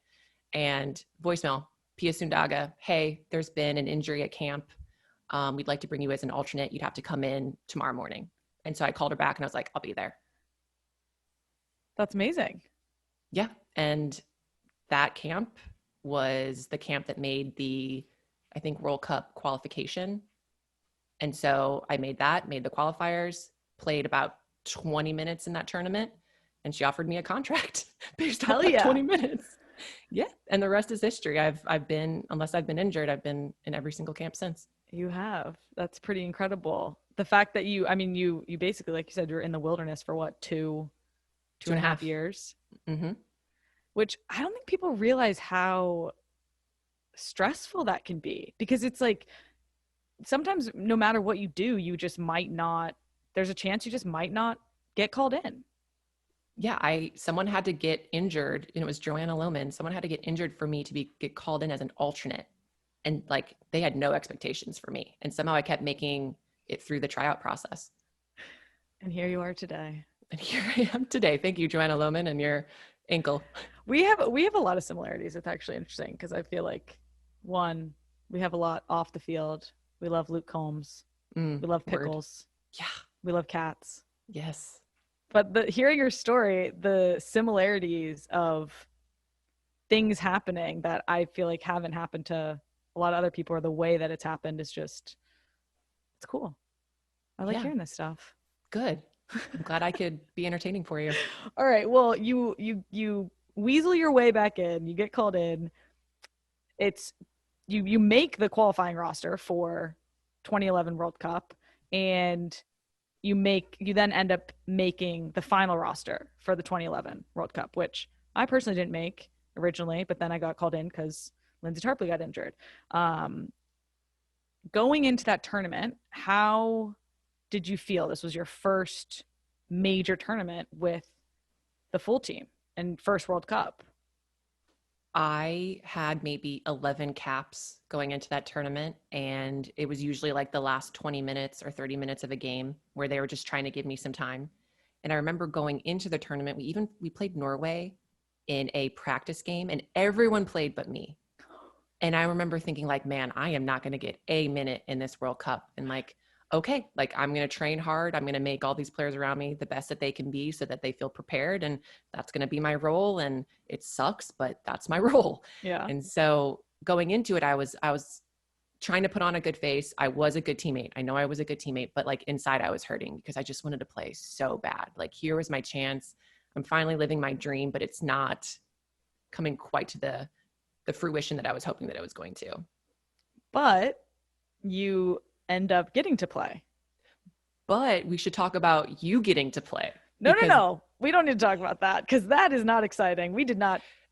And voicemail, Pia Sundaga, hey, there's been an injury at camp. We'd like to bring you as an alternate. You'd have to come in tomorrow morning. And so I called her back and I was like, I'll be there. That's amazing. Yeah. And that camp was the camp that made the, I think, World Cup qualification. And so I made the qualifiers, played about 20 minutes in that tournament, and she offered me a contract based on that 20 minutes. Yeah. And the rest is history. I've been, unless I've been injured, I've been in every single camp since. You have. That's pretty incredible. The fact that you basically, like you said, you're in the wilderness for what, two and a half years, mm-hmm. which I don't think people realize how stressful that can be, because it's like, sometimes no matter what you do, you just might not, there's a chance you just might not get called in. Yeah, someone had to get injured, and it was Joanna Lohman. Someone had to get injured for me to get called in as an alternate. And like, they had no expectations for me. And somehow I kept making it through the tryout process. And here you are today. And here I am today. Thank you, Joanna Lohman, and your ankle. We have a lot of similarities. It's actually interesting because I feel like, one, we have a lot off the field. We love Luke Combs. We love pickles. Word. Yeah. We love cats. Yes. But hearing your story, the similarities of things happening that I feel like haven't happened to a lot of other people, or the way that it's happened, is just, it's cool. I like hearing this stuff. Good. I'm glad I could be entertaining for you. All right. Well, you weasel your way back in. You get called in. It's you make the qualifying roster for 2011 World Cup, and you then end up making the final roster for the 2011 World Cup, which I personally didn't make originally, but then I got called in because Lindsay Tarpley got injured. Going into that tournament, how did you feel? This was your first major tournament with the full team and first World Cup. I had maybe 11 caps going into that tournament, and it was usually like the last 20 minutes or 30 minutes of a game where they were just trying to give me some time. And I remember going into the tournament, we played Norway in a practice game, and everyone played but me. And I remember thinking like, man, I am not going to get a minute in this World Cup. And like, okay, like, I'm going to train hard. I'm going to make all these players around me the best that they can be so that they feel prepared. And that's going to be my role. And it sucks, but that's my role. Yeah. And so going into it, I was trying to put on a good face. I was a good teammate. I know I was a good teammate, but like inside I was hurting because I just wanted to play so bad. Like, here was my chance. I'm finally living my dream, but it's not coming quite to the fruition that I was hoping that it was going to. But you end up getting to play. But we should talk about you getting to play. No. We don't need to talk about that, because that is not exciting.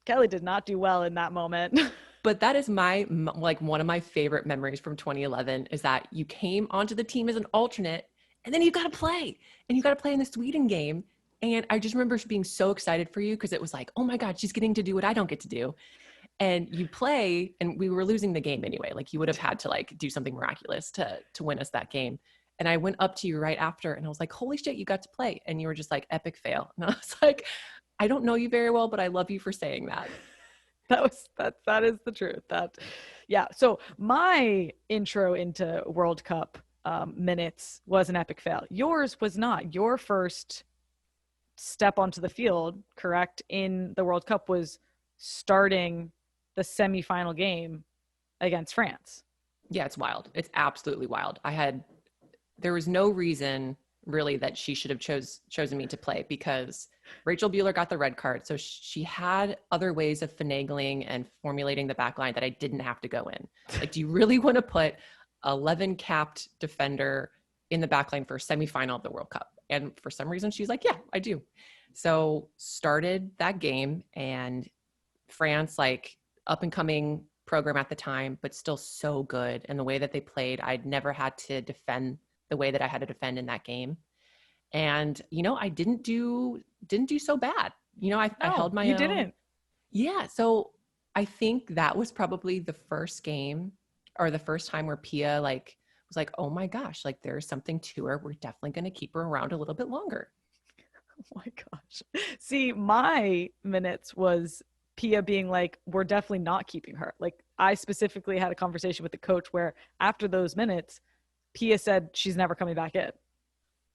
Kelley did not do well in that moment. But that is one of my favorite memories from 2011 is that you came onto the team as an alternate, and then you got to play. And you got to play in the Sweden game. And I just remember being so excited for you because it was like, oh my God, she's getting to do what I don't get to do. And you play, and we were losing the game anyway. Like, you would have had to like do something miraculous to win us that game. And I went up to you right after, and I was like, holy shit, you got to play. And you were just like, epic fail. And I was like, I don't know you very well, but I love you for saying that. That is the truth. Yeah. So my intro into World Cup minutes was an epic fail. Yours was not. Your first step onto the field, correct, in the World Cup was starting the semifinal game against France. Yeah, it's wild. It's absolutely wild. There was no reason really that she should have chosen me to play, because Rachel Bueller got the red card. So she had other ways of finagling and formulating the back line that I didn't have to go in. Like, do you really want to put 11 capped defender in the back line for a semifinal of the World Cup? And for some reason she's like, yeah, I do. So started that game, and France, like up and coming program at the time, but still so good. And the way that they played, I'd never had to defend the way that I had to defend in that game. And, I didn't do so bad. I held my you own. didn't. Yeah. So I think that was probably the first game or the first time where Pia was like, oh my gosh, like there's something to her. We're definitely going to keep her around a little bit longer. Oh my gosh. See, my minutes was Pia being like, we're definitely not keeping her. Like, I specifically had a conversation with the coach where after those minutes, Pia said she's never coming back in.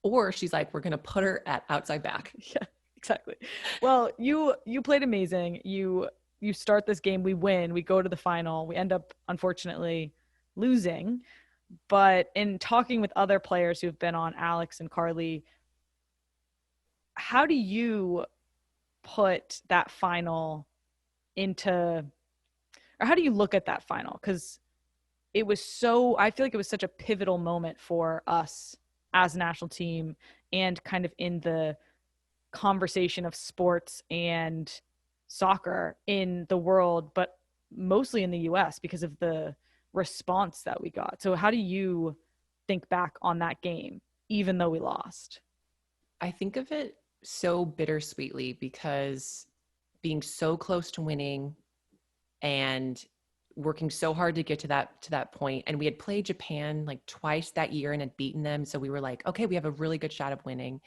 Or she's like, we're going to put her at outside back. Yeah, exactly. Well, you played amazing. You start this game, we win, we go to the final. We end up, unfortunately, losing. But in talking with other players who've been on, Alex and Carly, how do you put that final into, or how do you look at that final? Because I feel like it was such a pivotal moment for us as a national team and kind of in the conversation of sports and soccer in the world, but mostly in the US because of the response that we got. So how do you think back on that game, even though we lost? I think of it so bittersweetly because being so close to winning and working so hard to get to that point. And we had played Japan like twice that year and had beaten them. So we were like, okay, we have a really good shot of winning.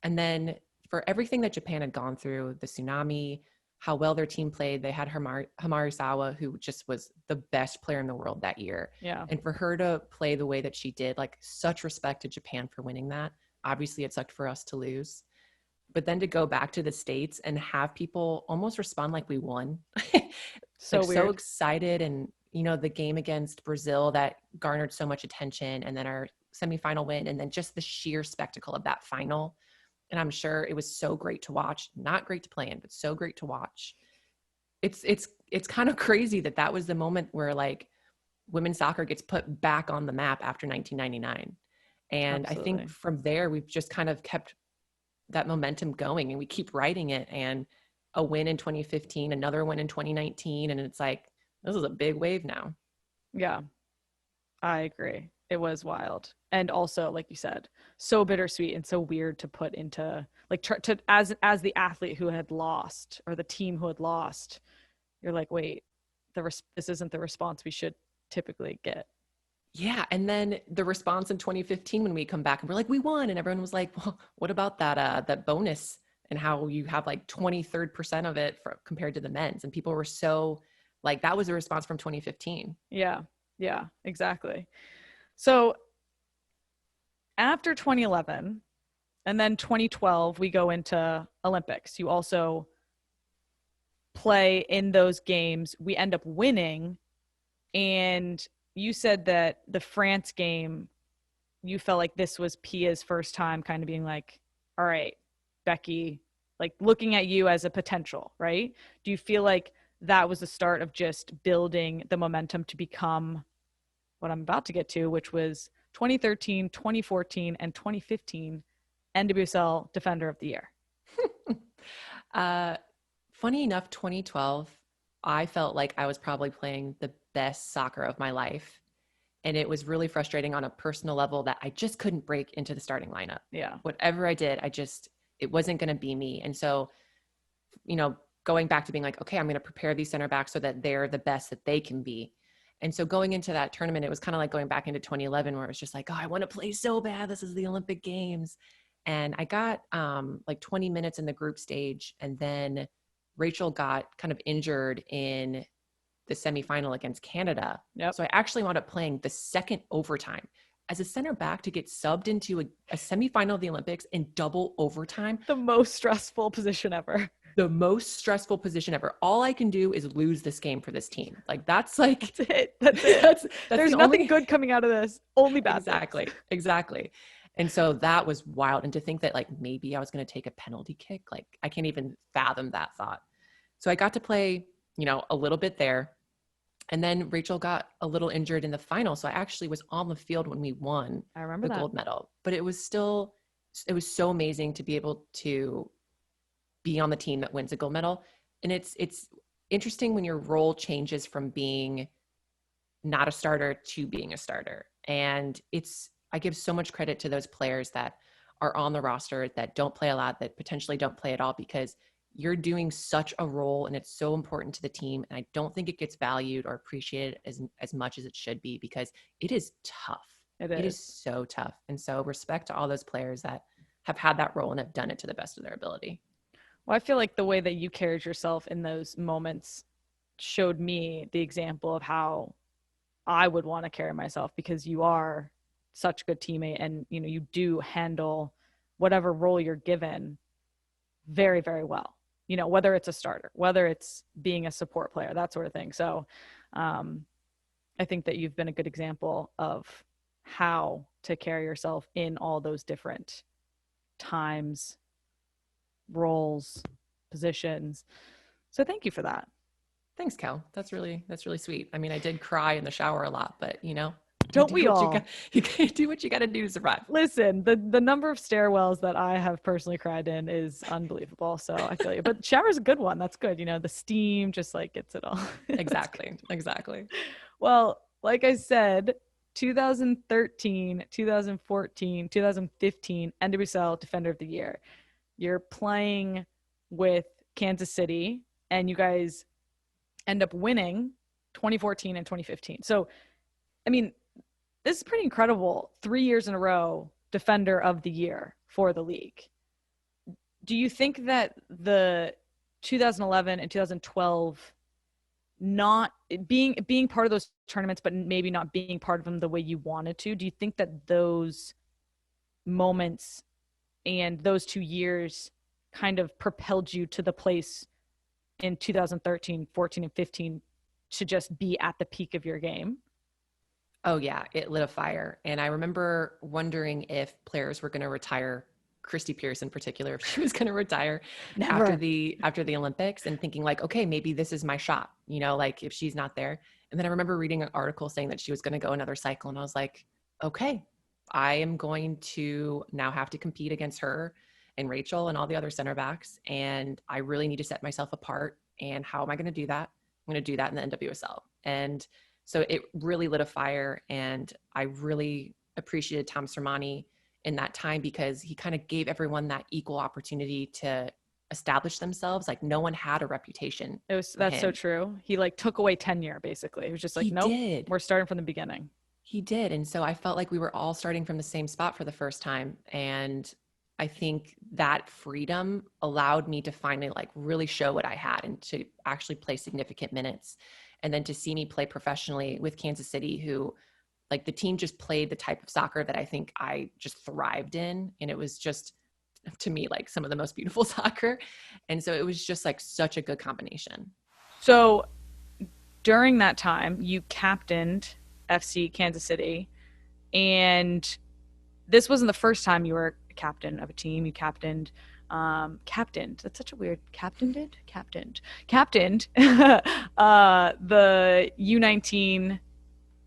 And then for everything that Japan had gone through, the tsunami, how well their team played, they had Hamarisawa, who just was the best player in the world that year. Yeah. And for her to play the way that she did, like such respect to Japan for winning that. Obviously it sucked for us to lose. But then to go back to the States and have people almost respond like we won. So like weird. So excited. And, the game against Brazil that garnered so much attention, and then our semifinal win, and then just the sheer spectacle of that final. And I'm sure it was so great to watch, not great to play in, but so great to watch. It's kind of crazy that was the moment where like women's soccer gets put back on the map after 1999. And Absolutely. I think from there, we've just kind of kept that momentum going and we keep writing it. And a win in 2015, another win in 2019. And it's like, this is a big wave now. Yeah, I agree. It was wild. And also, like you said, so bittersweet and so weird to put into like as the athlete who had lost or the team who had lost, you're like, wait, this isn't the response we should typically get. Yeah. And then the response in 2015 when we come back and we're like, we won. And everyone was like, well, what about that bonus and how you have like 23% of it compared to the men's? And people were so like, that was a response from 2015. Yeah, exactly. So after 2011 and then 2012, we go into Olympics. You also play in those games. We end up winning. And you said that the France game, you felt like this was Pia's first time kind of being like, all right, Becky, like looking at you as a potential, right? Do you feel like that was the start of just building the momentum to become what I'm about to get to, which was 2013, 2014, and 2015 NWSL Defender of the Year? Funny enough, 2012, I felt like I was probably playing the best soccer of my life. And it was really frustrating on a personal level that I just couldn't break into the starting lineup. Yeah. Whatever I did, it wasn't going to be me. And so, going back to being like, okay, I'm going to prepare these center backs so that they're the best that they can be. And so going into that tournament, it was kind of like going back into 2011 where it was just like, oh, I want to play so bad. This is the Olympic Games. And I got like 20 minutes in the group stage. And then Rachel got kind of injured in the semifinal against Canada. Yep. So I actually wound up playing the second overtime as a center back to get subbed into a semifinal of the Olympics in double overtime. The most stressful position ever. The most stressful position ever. All I can do is lose this game for this team. Like that's like, that's it. That's There's nothing good coming out of this. Only bad. Exactly. And so that was wild. And to think that like maybe I was going to take a penalty kick, like I can't even fathom that thought. So I got to play, a little bit there. And then Rachel got a little injured in the final. So I actually was on the field when we won the gold medal. But it was so amazing to be able to be on the team that wins a gold medal. And it's interesting when your role changes from being not a starter to being a starter. And I give so much credit to those players that are on the roster that don't play a lot, that potentially don't play at all, because you're doing such a role and it's so important to the team. And I don't think it gets valued or appreciated as much as it should be, because it is tough. It is so tough. And so respect to all those players that have had that role and have done it to the best of their ability. Well, I feel like the way that you carried yourself in those moments showed me the example of how I would want to carry myself, because you are such a good teammate and, you know, you do handle whatever role you're given very, very well, you know, whether it's a starter, whether it's being a support player, that sort of thing. So I think that you've been a good example of how to carry yourself in all those different times, roles, positions. So thank you for that. Thanks, Kel. That's really sweet. I mean, I did cry in the shower a lot, but you know, don't we all? You gotta do what you gotta do to survive. Listen, the number of stairwells that I have personally cried in is unbelievable. So I feel you. But shower's a good one. That's good. You know, the steam just like gets it all. Exactly. Well, like I said, 2013, 2014, 2015 NWSL Defender of the Year. You're playing with Kansas City and you guys end up winning 2014 and 2015. So, I mean, this is pretty incredible. 3 years in a row, Defender of the Year for the league. Do you think that the 2011 and 2012 not being part of those tournaments, but maybe not being part of them the way you wanted to, do you think that those moments and those 2 years kind of propelled you to the place in 2013, 14, and 15 to just be at the peak of your game? Oh yeah, it lit a fire. And I remember wondering if players were going to retire, Christy Pierce in particular, if she was going to retire after the Olympics, and thinking like, okay, maybe this is my shot, you know, like if she's not there. And then I remember reading an article saying that she was going to go another cycle. And I was like, okay, I am going to now have to compete against her and Rachel and all the other center backs. And I really need to set myself apart. And how am I going to do that? I'm going to do that in the NWSL. And so it really lit a fire. And I really appreciated Tom Sermani in that time, because he kind of gave everyone that equal opportunity to establish themselves. Like no one had a reputation. That's so true. He like took away tenure basically. It was just like, nope, we're starting from the beginning. He did. And so I felt like we were all starting from the same spot for the first time. And I think that freedom allowed me to finally like really show what I had and to actually play significant minutes. And then to see me play professionally with Kansas City, who like the team just played the type of soccer that I think I just thrived in. And it was just, to me, like some of the most beautiful soccer. And so it was just like such a good combination. So during that time, you captained FC Kansas City. And this wasn't the first time you were a captain of a team. You captained, that's such a weird, captained the U19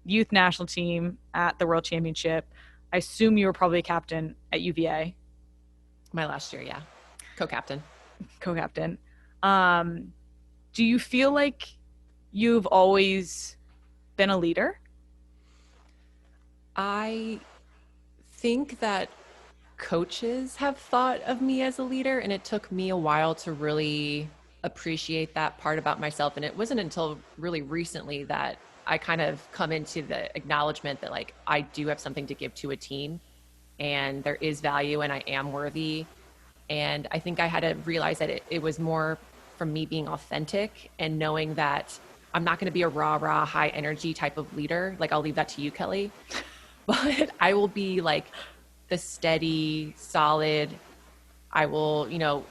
youth national team at the World Championship. I assume you were probably a captain at UVA. My last year, yeah. Co-captain. Do you feel like you've always been a leader? I think that coaches have thought of me as a leader, and it took me a while to really appreciate that part about myself. And it wasn't until really recently that I kind of come into the acknowledgement that like I do have something to give to a team, and there is value, and I am worthy. And I think I had to realize that it was more from me being authentic and knowing that I'm not going to be a rah, high energy type of leader. Like I'll leave that to you, Kelley, but I will be like the steady, solid. I will, you know,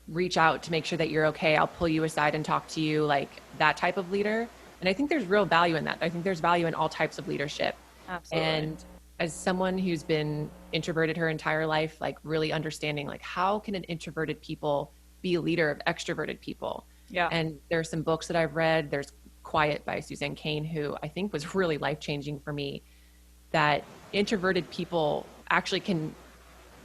reach out to make sure that you're okay. I'll pull you aside and talk to you, like that type of leader. And I think there's real value in that. I think there's value in all types of leadership. Absolutely. And as someone who's been introverted her entire life, like really understanding like how can an introverted people be a leader of extroverted people? Yeah. And there's some books that I've read. There's Quiet by Suzanne Cain, who I think was really life-changing for me, that introverted people actually can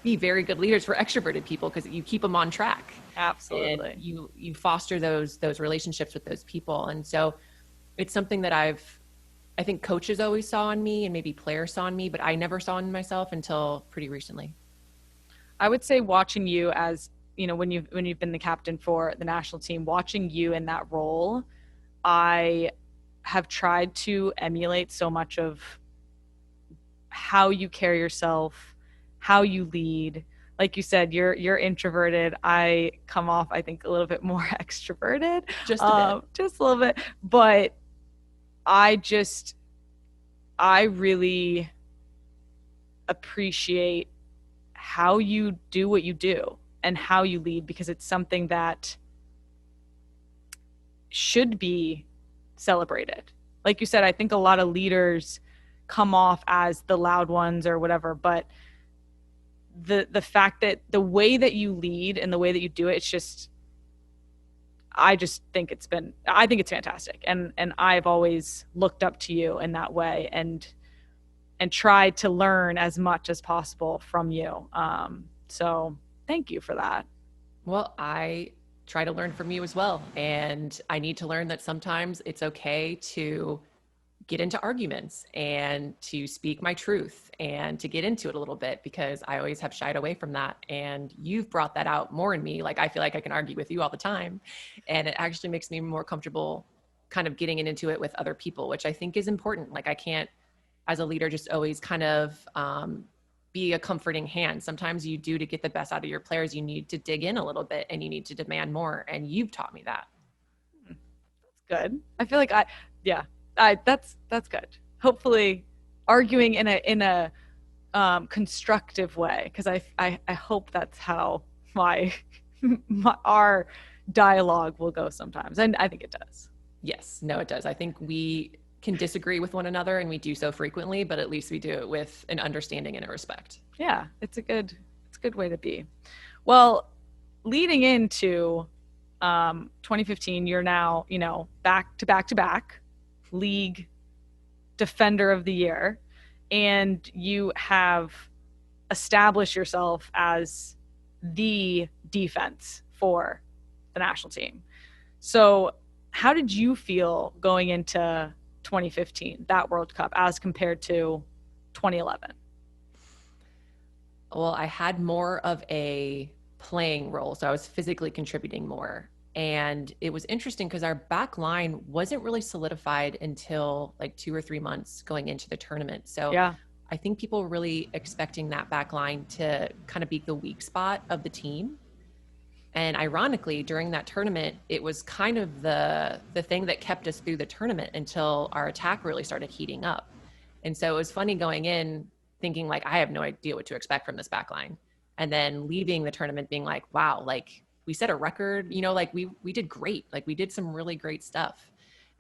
be very good leaders for extroverted people because you keep them on track. and Absolutely. you foster those relationships with those people. And so it's something that I think coaches always saw in me and maybe players saw in me, but I never saw in myself until pretty recently. I would say watching you as, when you've been the captain for the national team, watching you in that role, I have tried to emulate so much of how you carry yourself, how you lead. Like you said, you're introverted. I come off, I think, a little bit more extroverted, Just a bit. just a little bit. But I really appreciate how you do what you do and how you lead, because it's something that should be celebrated. Like you said, I think a lot of leaders come off as the loud ones or whatever, but the fact that the way that you lead and the way that you do it, it's just, I think it's fantastic. And I've always looked up to you in that way and tried to learn as much as possible from you. So thank you for that. Well, I try to learn from you as well. And I need to learn that sometimes it's okay to get into arguments and to speak my truth and to get into it a little bit, because I always have shied away from that. And you've brought that out more in me. Like, I feel like I can argue with you all the time, and it actually makes me more comfortable kind of getting into it with other people, which I think is important. Like, I can't, as a leader, just always kind of be a comforting hand. Sometimes you do, to get the best out of your players, you need to dig in a little bit and you need to demand more. And you've taught me that. That's good. I feel like that's good. Hopefully arguing in a constructive way, because I hope that's how our dialogue will go sometimes. And I think it does. Yes, no, it does. I think we can disagree with one another, and we do so frequently, but at least we do it with an understanding and a respect. Yeah, it's a good way to be. Well, leading into 2015, you're now, back to back league defender of the year, and you have established yourself as the defense for the national team. So how did you feel going into 2015, that World Cup, as compared to 2011? Well, I had more of a playing role, so I was physically contributing more. And it was interesting because our back line wasn't really solidified until like 2 or 3 months going into the tournament. So yeah, I think people were really expecting that back line to kind of be the weak spot of the team. And ironically, during that tournament, it was kind of the thing that kept us through the tournament until our attack really started heating up. And so it was funny going in thinking like, I have no idea what to expect from this back line. And then leaving the tournament being like, wow, like we set a record, like we did great. Like we did some really great stuff.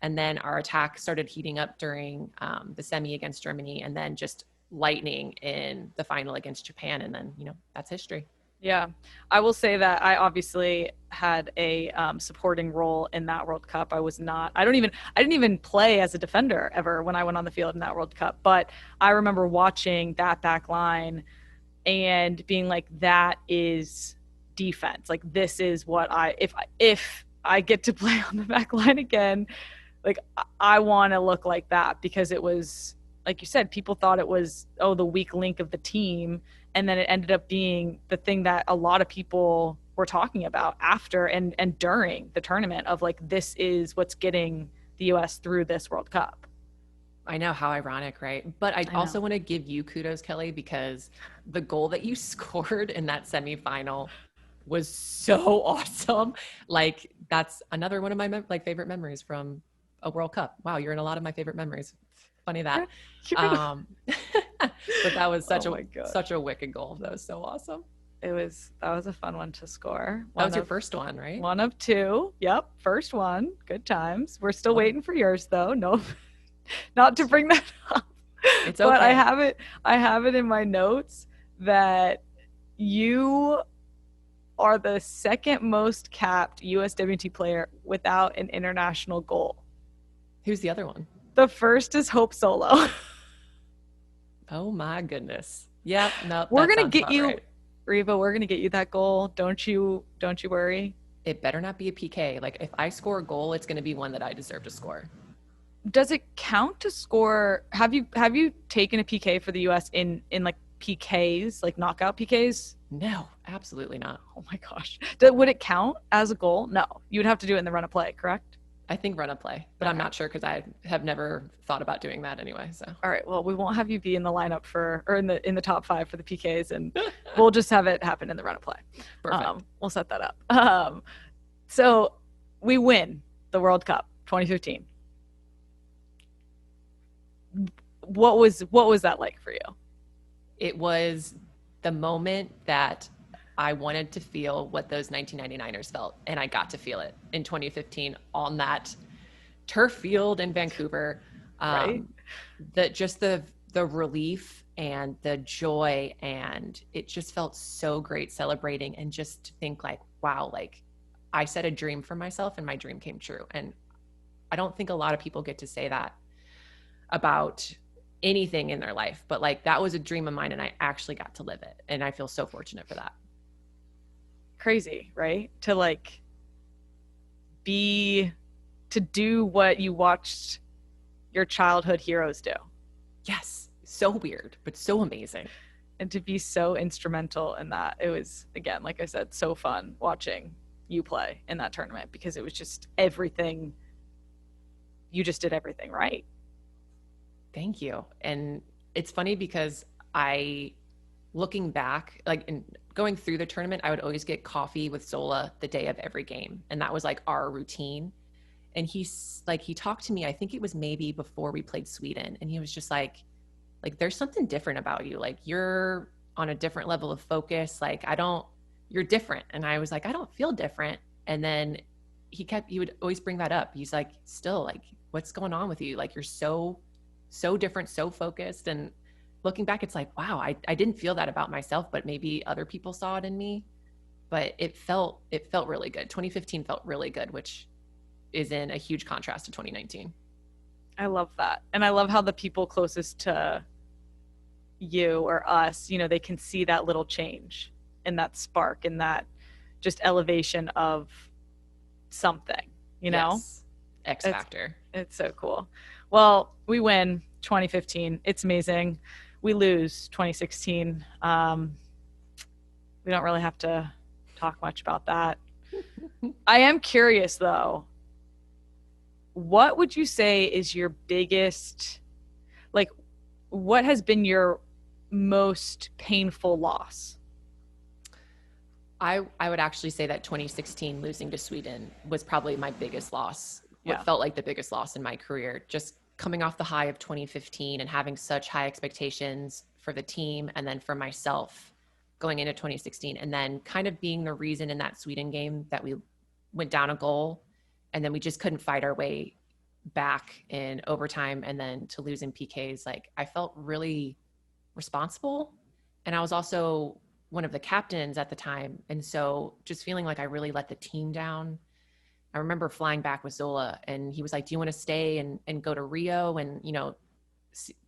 And then our attack started heating up during the semi against Germany, and then just lightning in the final against Japan. And then, that's history. Yeah, I will say that I obviously had a supporting role in that World Cup. I didn't even play as a defender ever when I went on the field in that World Cup. But I remember watching that back line and being like, that is defense. Like, this is what if I get to play on the back line again, like I want to look like that, because it was, like you said, people thought it was, the weak link of the team. And then it ended up being the thing that a lot of people were talking about after and during the tournament, of like, this is what's getting the U.S. through this World Cup. I know, how ironic, right? But I also want to give you kudos, Kelley, because the goal that you scored in that semifinal was so awesome. Like, that's another one of my favorite memories from a World Cup. Wow, you're in a lot of my favorite memories. Funny that. But that was such a wicked goal. That was so awesome. That was a fun one to score. That was your first one, right? One of two. Yep, first one. Good times. We're still waiting for yours, though. No, not to bring that up. It's okay. But I have it in my notes that you are the second most capped USWNT player without an international goal. Who's the other one? The first is Hope Solo. Oh my goodness. Yep. No, we're gonna get you. Right. Reva, we're going to get you that goal. Don't you worry. It better not be a PK. Like if I score a goal, it's going to be one that I deserve to score. Does it count to score? Have you taken a PK for the US in like PKs, like knockout PKs? No, absolutely not. Oh my gosh. Would it count as a goal? No. You would have to do it in the run of play, correct? I think run a play, but I'm not sure because I have never thought about doing that anyway. So all right, well, we won't have you be in the lineup or in the top 5 for the PKs, and we'll just have it happen in the run of play. Perfect. We'll set that up. So we win the World Cup 2015. What was that like for you? It was the moment that I wanted to feel what those 1999ers felt, and I got to feel it in 2015 on that turf field in Vancouver. Right. The relief and the joy, and it just felt so great celebrating, and just to think like, wow, like I set a dream for myself and my dream came true. And I don't think a lot of people get to say that about anything in their life, but like that was a dream of mine and I actually got to live it. And I feel so fortunate for that. Crazy, right? To like to do what you watched your childhood heroes do. Yes. So weird, but so amazing. And to be so instrumental in that. It was, again, like I said, so fun watching you play in that tournament because it was just everything. You just did everything right. Thank you. And it's funny because looking back, like in going through the tournament, I would always get coffee with Zola the day of every game. And that was like our routine. And he talked to me, I think it was maybe before we played Sweden. And he was just like, there's something different about you. Like you're on a different level of focus. Like you're different. And I was like, I don't feel different. And then he would always bring that up. He's like, still like, what's going on with you? Like, you're so different, so focused. And looking back, it's like, wow, I didn't feel that about myself, but maybe other people saw it in me. But it felt really good. 2015 felt really good, which is in a huge contrast to 2019. I love that. And I love how the people closest to you or us, they can see that little change and that spark and that just elevation of something, Yes. X factor. It's so cool. Well, we win 2015. It's amazing. We lose 2016. We don't really have to talk much about that. I am curious though, what would you say is your biggest, like, what has been your most painful loss? I would actually say that 2016 losing to Sweden was probably my biggest loss. What felt like the biggest loss in my career, just coming off the high of 2015 and having such high expectations for the team and then for myself going into 2016, and then kind of being the reason in that Sweden game that we went down a goal and then we just couldn't fight our way back in overtime, and then to lose in PKs. Like, I felt really responsible, and I was also one of the captains at the time. And so just feeling like I really let the team down. I remember flying back with Zola and he was like, do you want to stay and go to Rio and,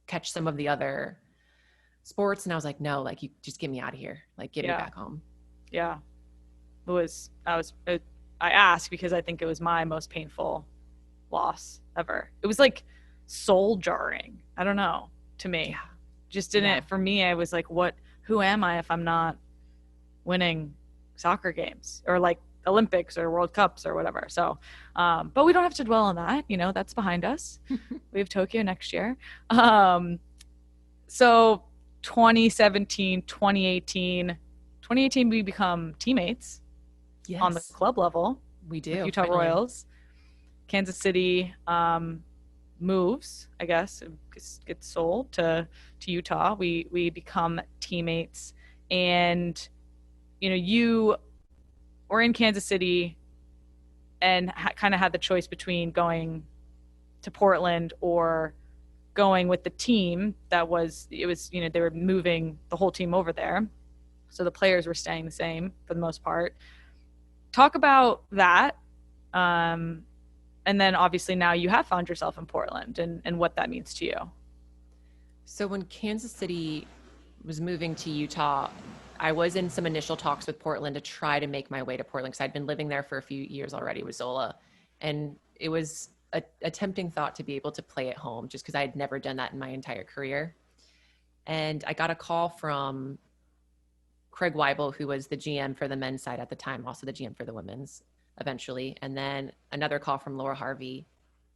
catch some of the other sports? And I was like, no, like, you just get me out of here. Like, get me back home. Yeah. I asked because I think it was my most painful loss ever. It was like soul jarring. I don't know, to me. Yeah. Just didn't, for me, I was like, who am I if I'm not winning soccer games or like Olympics or World Cups or whatever? So, but we don't have to dwell on that. That's behind us. We have Tokyo next year. So 2017, 2018, we become teammates on the club level. We do. Utah finally. Royals. Kansas City moves, I guess, gets sold to Utah. We become teammates, and you were in Kansas City and kind of had the choice between going to Portland or going with the team they were moving the whole team over there, so the players were staying the same for the most part. Talk about that. And then obviously now you have found yourself in Portland and what that means to you. So when Kansas City was moving to Utah, I was in some initial talks with Portland to try to make my way to Portland, because I'd been living there for a few years already with Zola. And it was a tempting thought to be able to play at home, just because I had never done that in my entire career. And I got a call from Craig Weibel, who was the GM for the men's side at the time, also the GM for the women's eventually. And then another call from Laura Harvey.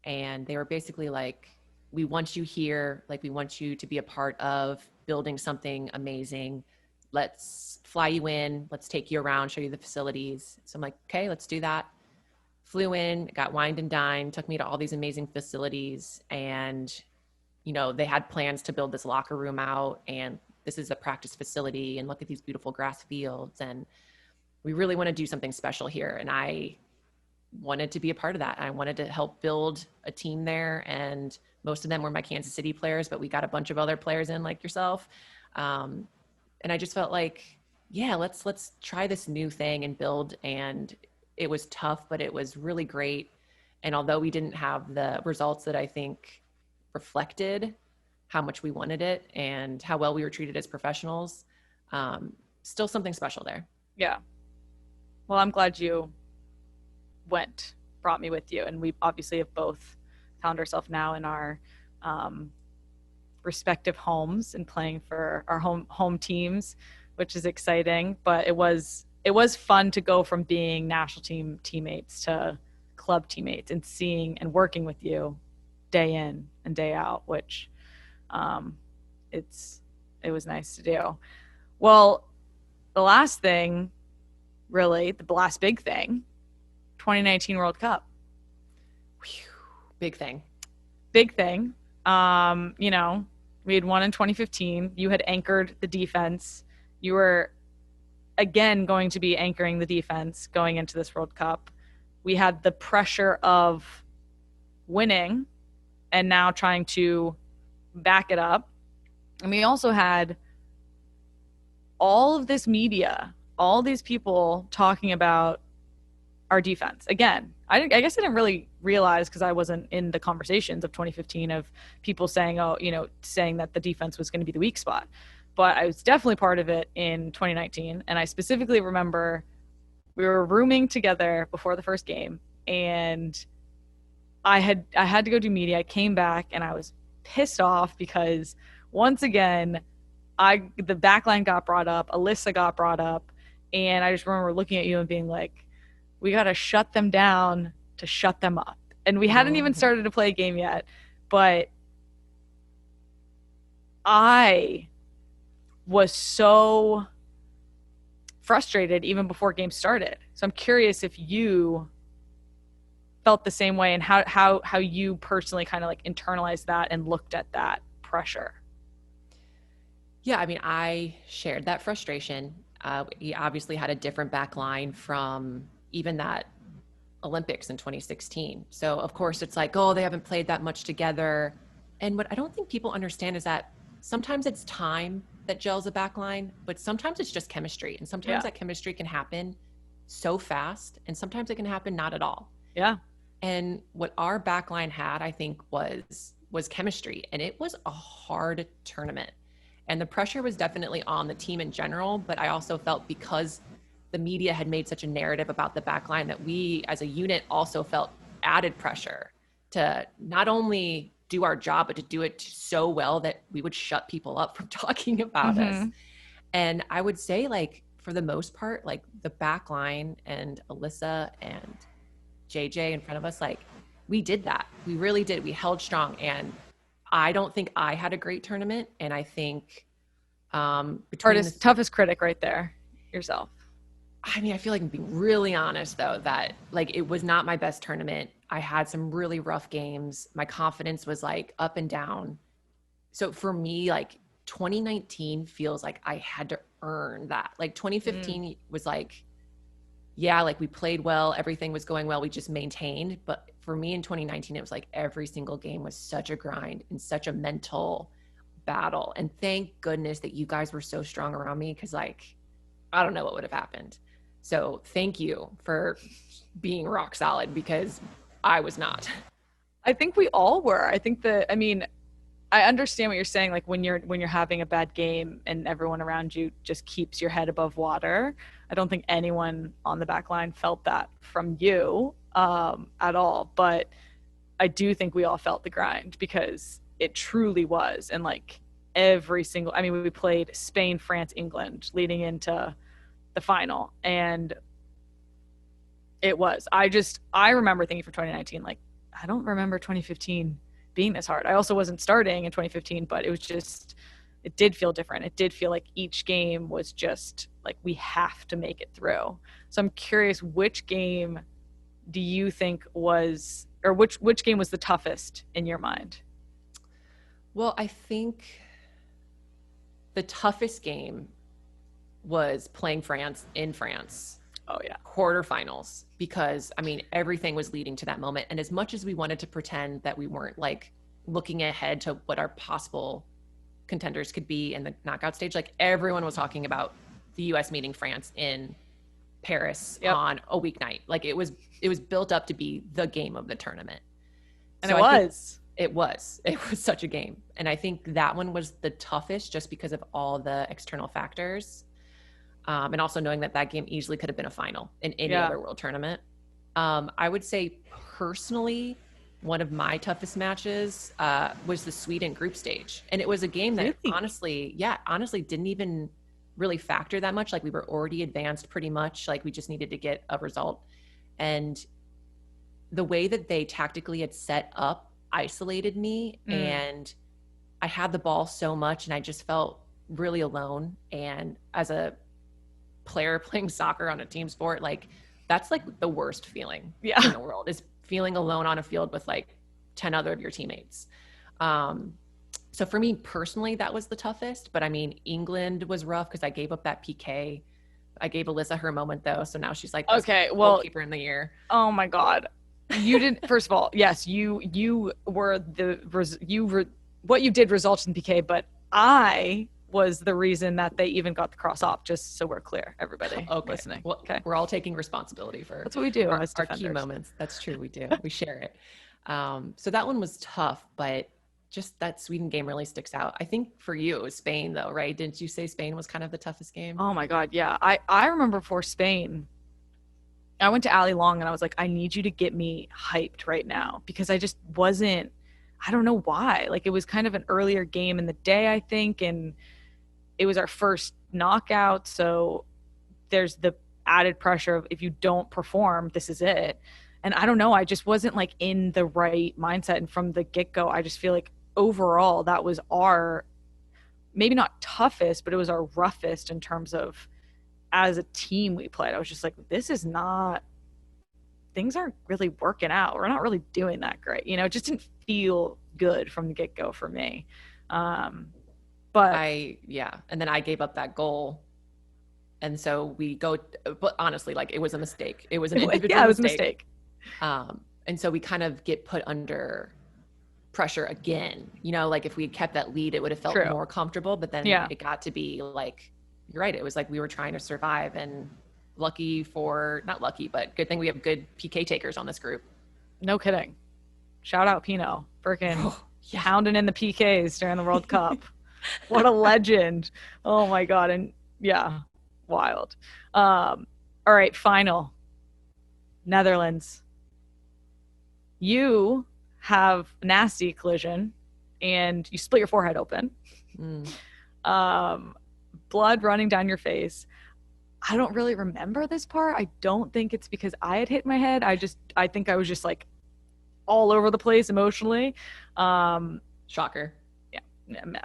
And they were basically like, we want you here. Like, we want you to be a part of building something amazing. Let's fly you in. Let's take you around, show you the facilities. So I'm like, okay, let's do that. Flew in, got wined and dined, took me to all these amazing facilities. And, you know, they had plans to build this locker room out, and this is a practice facility, and look at these beautiful grass fields. And we really want to do something special here. And I wanted to be a part of that. I wanted to help build a team there. And most of them were my Kansas City players, but we got a bunch of other players in, like yourself. And I just felt like, yeah, let's try this new thing and build. And it was tough, but it was really great. And although we didn't have the results that I think reflected how much we wanted it and how well we were treated as professionals, still something special there. Yeah. Well, I'm glad you brought me with you. And we obviously have both found ourselves now in our respective homes and playing for our home teams, which is exciting. But it was fun to go from being national team teammates to club teammates and seeing and working with you day in and day out, which it was nice to do. Well, the last thing, really, the last big thing, 2019 World Cup. Whew, big thing. You know, we had won in 2015. You had anchored the defense. You were again going to be anchoring the defense going into this World Cup. We had the pressure of winning and now trying to back it up. And we also had all of this media, all these people talking about our defense. Again, I guess I didn't really realize, because I wasn't in the conversations of 2015 of people saying, oh, you know, saying that the defense was going to be the weak spot. But I was definitely part of it in 2019. And I specifically remember we were rooming together before the first game, and I had to go do media. I came back and I was pissed off because once again, the backline got brought up, Alyssa got brought up, and I just remember looking at you and being like, we got to shut them down to shut them up. And we hadn't even started to play a game yet, but I was so frustrated even before game started. So I'm curious if you felt the same way and how you personally kind of like internalized that and looked at that pressure. Yeah, I mean, I shared that frustration. We obviously had a different back line from even that Olympics in 2016. So of course it's like, oh, they haven't played that much together. And what I don't think people understand is that sometimes it's time that gels a back line, but sometimes it's just chemistry. And sometimes that chemistry can happen so fast, and sometimes it can happen not at all. Yeah. And what our back line had, I think, was chemistry. And it was a hard tournament. And the pressure was definitely on the team in general, but I also felt because the media had made such a narrative about the back line that we as a unit also felt added pressure to not only do our job, but to do it so well that we would shut people up from talking about us. And I would say, like, for the most part, like the back line and Alyssa and JJ in front of us, like, we did that. We really did. We held strong. And I don't think I had a great tournament. And I think toughest critic right there, yourself. I mean, I feel like I'm being really honest, though, that like it was not my best tournament. I had some really rough games. My confidence was like up and down. So for me, like 2019 feels like I had to earn that. Like 2015 was like, yeah, like we played well. Everything was going well. We just maintained. But for me in 2019, it was like every single game was such a grind and such a mental battle. And thank goodness that you guys were so strong around me, because like, I don't know what would have happened. So thank you for being rock solid, because I was not. I think we all were. I think I understand what you're saying. Like when you're having a bad game and everyone around you just keeps your head above water. I don't think anyone on the back line felt that from you at all. But I do think we all felt the grind because it truly was. And like every single, I mean, we played Spain, France, England leading into the final. And it was, I remember thinking for 2019, like, I don't remember 2015 being this hard. I also wasn't starting in 2015, but it did feel different. It did feel like each game was just like, we have to make it through. So I'm curious, which game do you think was, or which game was the toughest in your mind? Well, I think the toughest game was playing France in France. Oh yeah. Quarterfinals, because I mean, everything was leading to that moment. And as much as we wanted to pretend that we weren't like looking ahead to what our possible contenders could be in the knockout stage, like everyone was talking about the US meeting France in Paris on a weeknight. Like it was built up to be the game of the tournament. And so it was such a game. And I think that one was the toughest just because of all the external factors. And also knowing that game easily could have been a final in any other world tournament. I would say personally, one of my toughest matches was the Sweden group stage. And it was a game that honestly didn't even really factor that much. Like we were already advanced pretty much. Like we just needed to get a result. And the way that they tactically had set up isolated me. And I had the ball so much and I just felt really alone. And as a player playing soccer on a team sport, like that's like the worst feeling in the world, is feeling alone on a field with like 10 other of your teammates. So for me personally, that was the toughest. But I mean, England was rough because I gave up that PK. I gave Alyssa her moment though, so now she's like, okay, well, goalkeeper in the year. Oh my God, you didn't. First of all, yes, you were what you did results in PK, but I was the reason that they even got the cross off. Just so we're clear, everybody listening. Well, okay, we're all taking responsibility for that's what we do. Our key moments. That's true. We do. We share it. So that one was tough, but just that Sweden game really sticks out. I think for you, it was Spain though, right? Didn't you say Spain was kind of the toughest game? Oh my God. Yeah. I remember for Spain, I went to Ali Long and I was like, I need you to get me hyped right now, because I just wasn't, I don't know why. Like it was kind of an earlier game in the day, I think. And it was our first knockout. So there's the added pressure of if you don't perform, this is it. And I don't know, I just wasn't like in the right mindset. And from the get-go, I just feel like overall that was our, maybe not toughest, but it was our roughest in terms of as a team we played. I was just like, this is not, things aren't really working out. We're not really doing that great. You know, it just didn't feel good from the get-go for me. But and then I gave up that goal. And so we go, but honestly, like it was a mistake. It was an individual mistake. And so we kind of get put under pressure again, you know, like if we had kept that lead, it would have felt more comfortable, but then it got to be like, you're right. It was like, we were trying to survive, and not lucky, but good thing we have good PK takers on this group. No kidding. Shout out Pino, freaking pounding in the PKs during the World Cup. What a legend. Oh my God. And wild. All right. Final. Netherlands. You have a nasty collision and you split your forehead open. Blood running down your face. I don't really remember this part. I don't think it's because I had hit my head. I think I was just like all over the place emotionally. Shocker. Yeah,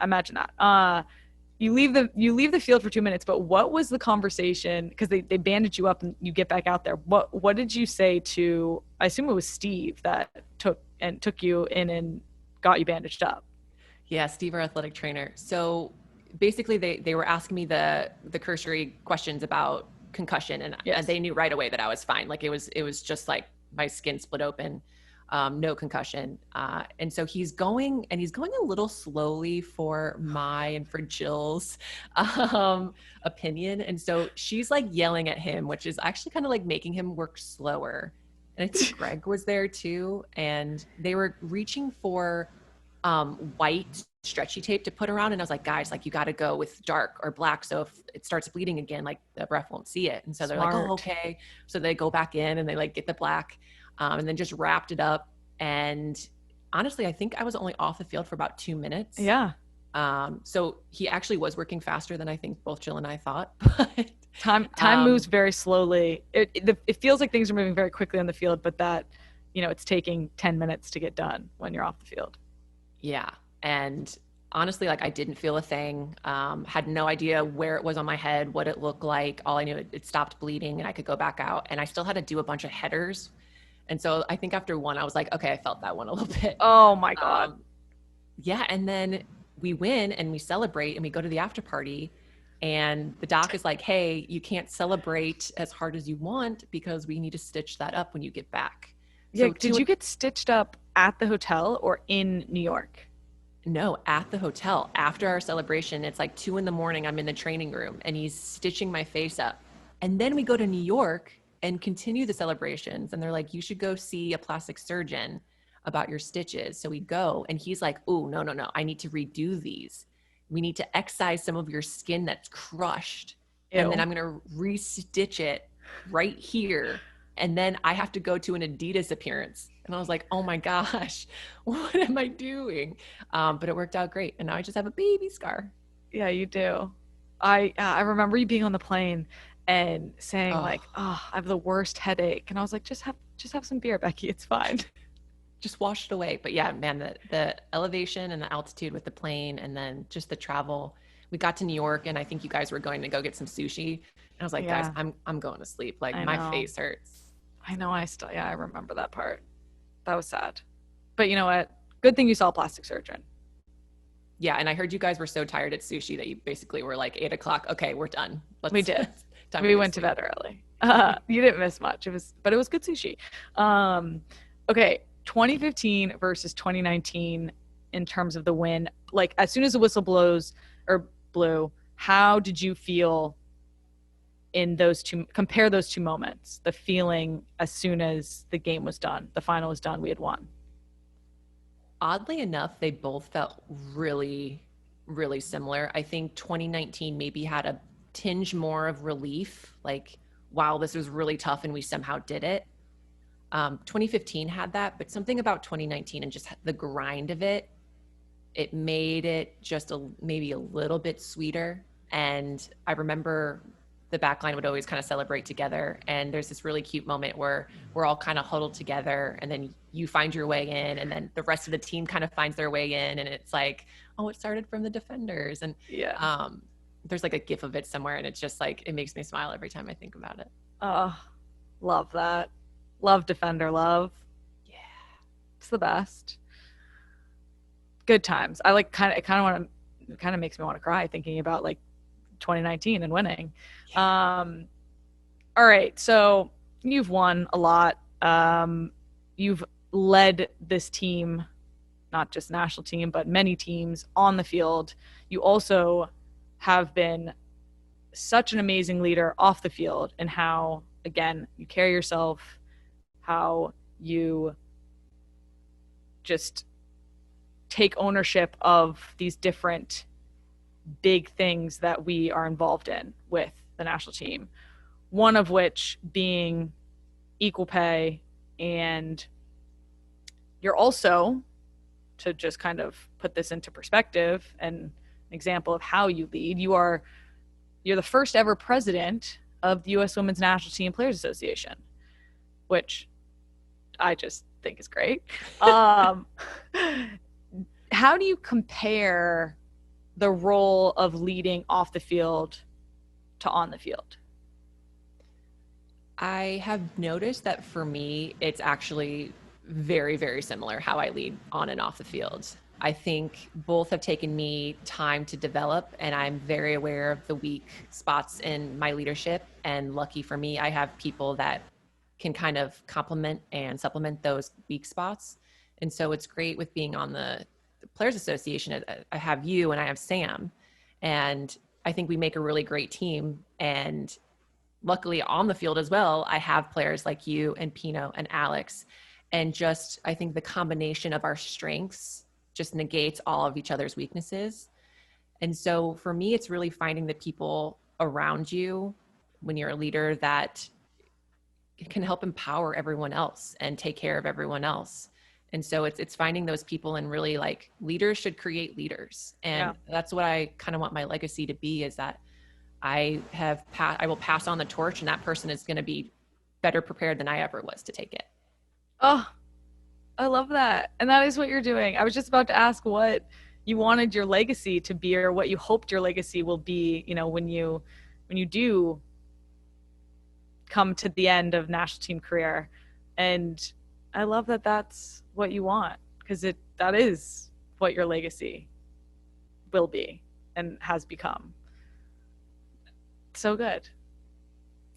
imagine that. You leave the field for 2 minutes, but what was the conversation? Because they bandaged you up and you get back out there. What did you say to, I assume it was Steve that took you in and got you bandaged up? Yeah, Steve, our athletic trainer. So basically they were asking me the cursory questions about concussion, and they knew right away that I was fine. Like it was just like my skin split open. No concussion. And so he's going a little slowly for my and for Jill's opinion. And so she's like yelling at him, which is actually kind of like making him work slower. And I think Greg was there too. And they were reaching for white stretchy tape to put around. And I was like, guys, like you got to go with dark or black. So if it starts bleeding again, like the ref won't see it. And so they're like, oh, okay. So they go back in and they like get the black and then just wrapped it up. And honestly, I think I was only off the field for about 2 minutes. Yeah. So he actually was working faster than I think both Jill and I thought. But time moves very slowly. It feels like things are moving very quickly on the field, but that, it's taking 10 minutes to get done when you're off the field. Yeah. And honestly, like I didn't feel a thing, had no idea where it was on my head, what it looked like. All I knew, it stopped bleeding and I could go back out, and I still had to do a bunch of headers. And so I think after one, I was like, okay, I felt that one a little bit. Oh my God. Yeah. And then we win and we celebrate and we go to the after party, and the doc is like, hey, you can't celebrate as hard as you want because we need to stitch that up when you get back. Yeah. So did you get stitched up at the hotel or in New York? No, at the hotel. After our celebration, it's like 2 a.m. I'm in the training room and he's stitching my face up. And then we go to New York and continue the celebrations. And they're like, you should go see a plastic surgeon about your stitches. So we go and he's like, oh, no. I need to redo these. We need to excise some of your skin that's crushed. Ew. And then I'm going to restitch it right here. And then I have to go to an Adidas appearance. And I was like, oh my gosh, what am I doing? But it worked out great. And now I just have a baby scar. Yeah, you do. I remember you being on the plane and saying like, oh, I have the worst headache. And I was like, just have some beer, Becky. It's fine. Just wash it away. But yeah, man, the elevation and the altitude with the plane and then just the travel. We got to New York and I think you guys were going to go get some sushi. And I was like, guys, I'm going to sleep. Like my face hurts. I know. I remember that part. That was sad. But you know what? Good thing you saw a plastic surgeon. Yeah. And I heard you guys were so tired at sushi that you basically were like 8:00. Okay, we're done. We did. We went to bed early. You didn't miss much. It was good sushi. Okay. 2015 versus 2019 in terms of the win. Like as soon as the whistle blew, how did you feel in compare those two moments, the feeling as soon as the game was done, the final was done, we had won? Oddly enough, they both felt really, really similar. I think 2019 maybe had a tinge more of relief, like, wow, this was really tough and we somehow did it. 2015 had that, but something about 2019 and just the grind of it made it just maybe a little bit sweeter. And I remember the backline would always kind of celebrate together. And there's this really cute moment where we're all kind of huddled together and then you find your way in and then the rest of the team kind of finds their way in. And it's like, oh, it started from the defenders. And there's like a gif of it somewhere. And it's just like, it makes me smile every time I think about it. Oh, love that. Love defender love. Yeah. It's the best. Good times. I like it kind of makes me want to cry thinking about like 2019 and winning. Yeah. All right. So you've won a lot. You've led this team, not just national team, but many teams on the field. You also have been such an amazing leader off the field and how, again, you carry yourself, how you just take ownership of these different big things that we are involved in with the national team. One of which being equal pay, and you're also, to just kind of put this into perspective and an example of how you lead, you're the first ever president of the US Women's National Team Players Association, which I just think is great. How do you compare the role of leading off the field to on the field? I have noticed that for me, it's actually very, very similar how I lead on and off the field. I think both have taken me time to develop, and I'm very aware of the weak spots in my leadership. And lucky for me, I have people that can kind of complement and supplement those weak spots. And so it's great with being on the Players Association. I have you and I have Sam, and I think we make a really great team. And luckily on the field as well, I have players like you and Pino and Alex. And just, I think the combination of our strengths just negates all of each other's weaknesses. And so for me, it's really finding the people around you when you're a leader that can help empower everyone else and take care of everyone else. And so it's finding those people, and really, like, leaders should create leaders. And that's what I kind of want my legacy to be, is that I will pass on the torch, and that person is going to be better prepared than I ever was to take it. Oh, I love that. And that is what you're doing. I was just about to ask what you wanted your legacy to be, or what you hoped your legacy will be, you know, when you do come to the end of national team career. And I love that that's what you want, because that is what your legacy will be and has become. So good.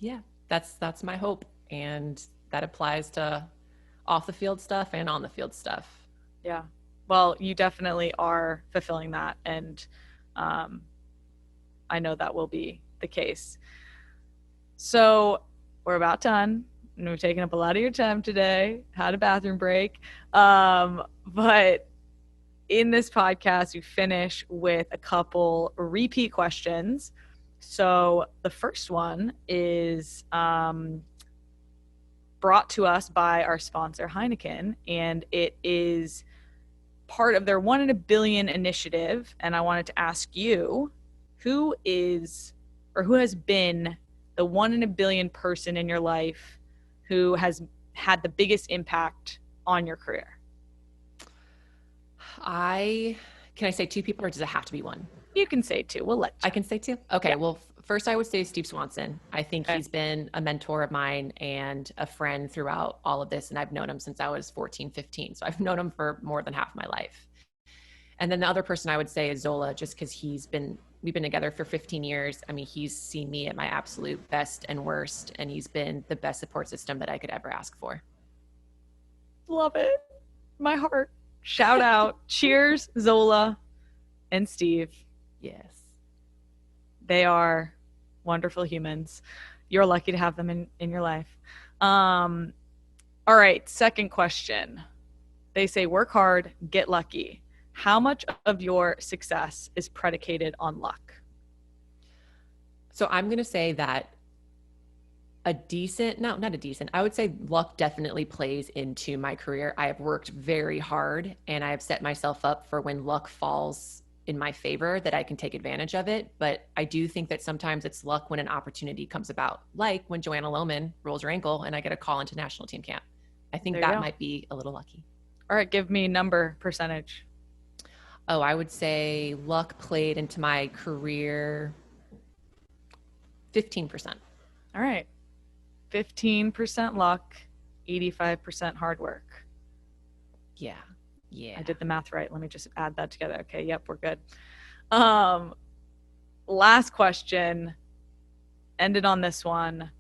Yeah, that's my hope. And that applies to off the field stuff and on the field stuff. Yeah. Well, you definitely are fulfilling that. And I know that will be the case. So we're about done. And we've taken up a lot of your time today, had a bathroom break. But in this podcast, we finish with a couple repeat questions. So the first one is brought to us by our sponsor, Heineken, and it is part of their 1 in a Billion initiative. And I wanted to ask you, who has been the 1 in a billion person in your life who has had the biggest impact on your career? Can I say 2 people, or does it have to be 1? You can say 2. We'll let you. I can say 2? Okay. Yeah. Well, first I would say Steve Swanson. I think he's been a mentor of mine and a friend throughout all of this. And I've known him since I was 14, 15. So I've known him for more than half my life. And then the other person I would say is Zola, just because we've been together for 15 years. I mean, he's seen me at my absolute best and worst, and he's been the best support system that I could ever ask for. Love it. My heart. Shout out. Cheers, Zola and Steve. Yes. They are wonderful humans. You're lucky to have them in your life. All right. Second question. They say, work hard, get lucky. How much of your success is predicated on luck? So I'm going to say that I would say luck definitely plays into my career. I have worked very hard, and I have set myself up for when luck falls in my favor that I can take advantage of it. But I do think that sometimes it's luck when an opportunity comes about, like when Joanna Lohman rolls her ankle and I get a call into national team camp. I think that might be a little lucky. All right, give me number, percentage. Oh, I would say luck played into my career 15%. All right. 15% luck, 85% hard work. Yeah. Yeah. I did the math right. Let me just add that together. Okay. Yep. We're good. Last question. Ended on this one.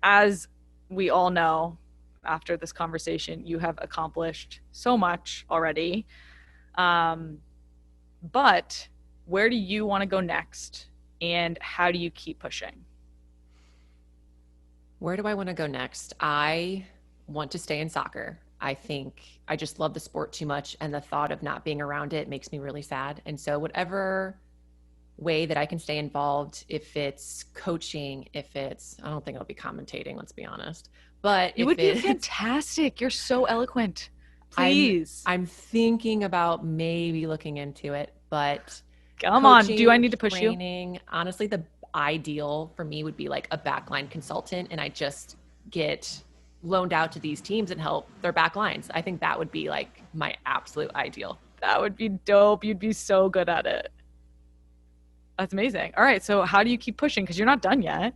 As we all know, after this conversation, you have accomplished so much already. But where do you want to go next? And how do you keep pushing? Where do I want to go next? I want to stay in soccer. I think I just love the sport too much, and the thought of not being around it makes me really sad. And so whatever way that I can stay involved, if it's coaching, I don't think I'll be commentating, let's be honest. But it would be fantastic. You're so eloquent. Please. I'm thinking about maybe looking into it, but come on. Do I need to push you? Honestly, the ideal for me would be like a backline consultant, and I just get loaned out to these teams and help their back lines. I think that would be like my absolute ideal. That would be dope. You'd be so good at it. That's amazing. All right. So how do you keep pushing? Because you're not done yet.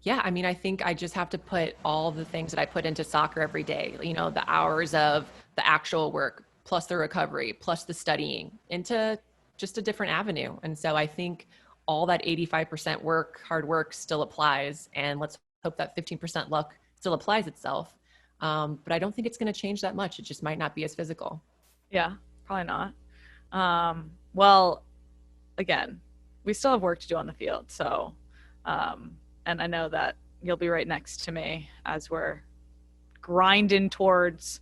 Yeah. I mean, I think I just have to put all the things that I put into soccer every day, you know, the hours of the actual work, plus the recovery, plus the studying, into just a different avenue. And so I think all that 85% hard work still applies. And let's hope that 15% luck still applies itself. But I don't think it's going to change that much. It just might not be as physical. Yeah, probably not. Well, again, we still have work to do on the field. So, and I know that you'll be right next to me as we're grinding towards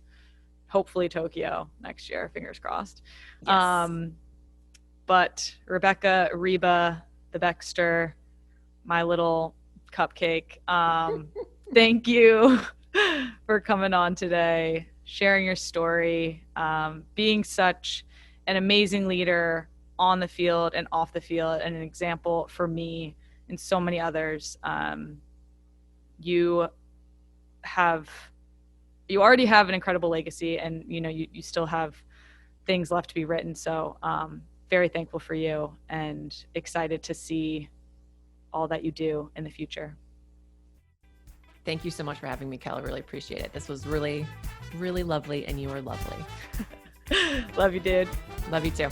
hopefully Tokyo next year, fingers crossed. Yes. But Rebecca, Reba, the Beckster, my little cupcake, thank you for coming on today, sharing your story, being such an amazing leader on the field and off the field, and an example for me and so many others. You already have an incredible legacy, and you still have things left to be written. So very thankful for you and excited to see all that you do in the future. Thank you so much for having me, Kelley. Really appreciate it. This was really, really lovely, and you were lovely. Love you, dude. Love you too.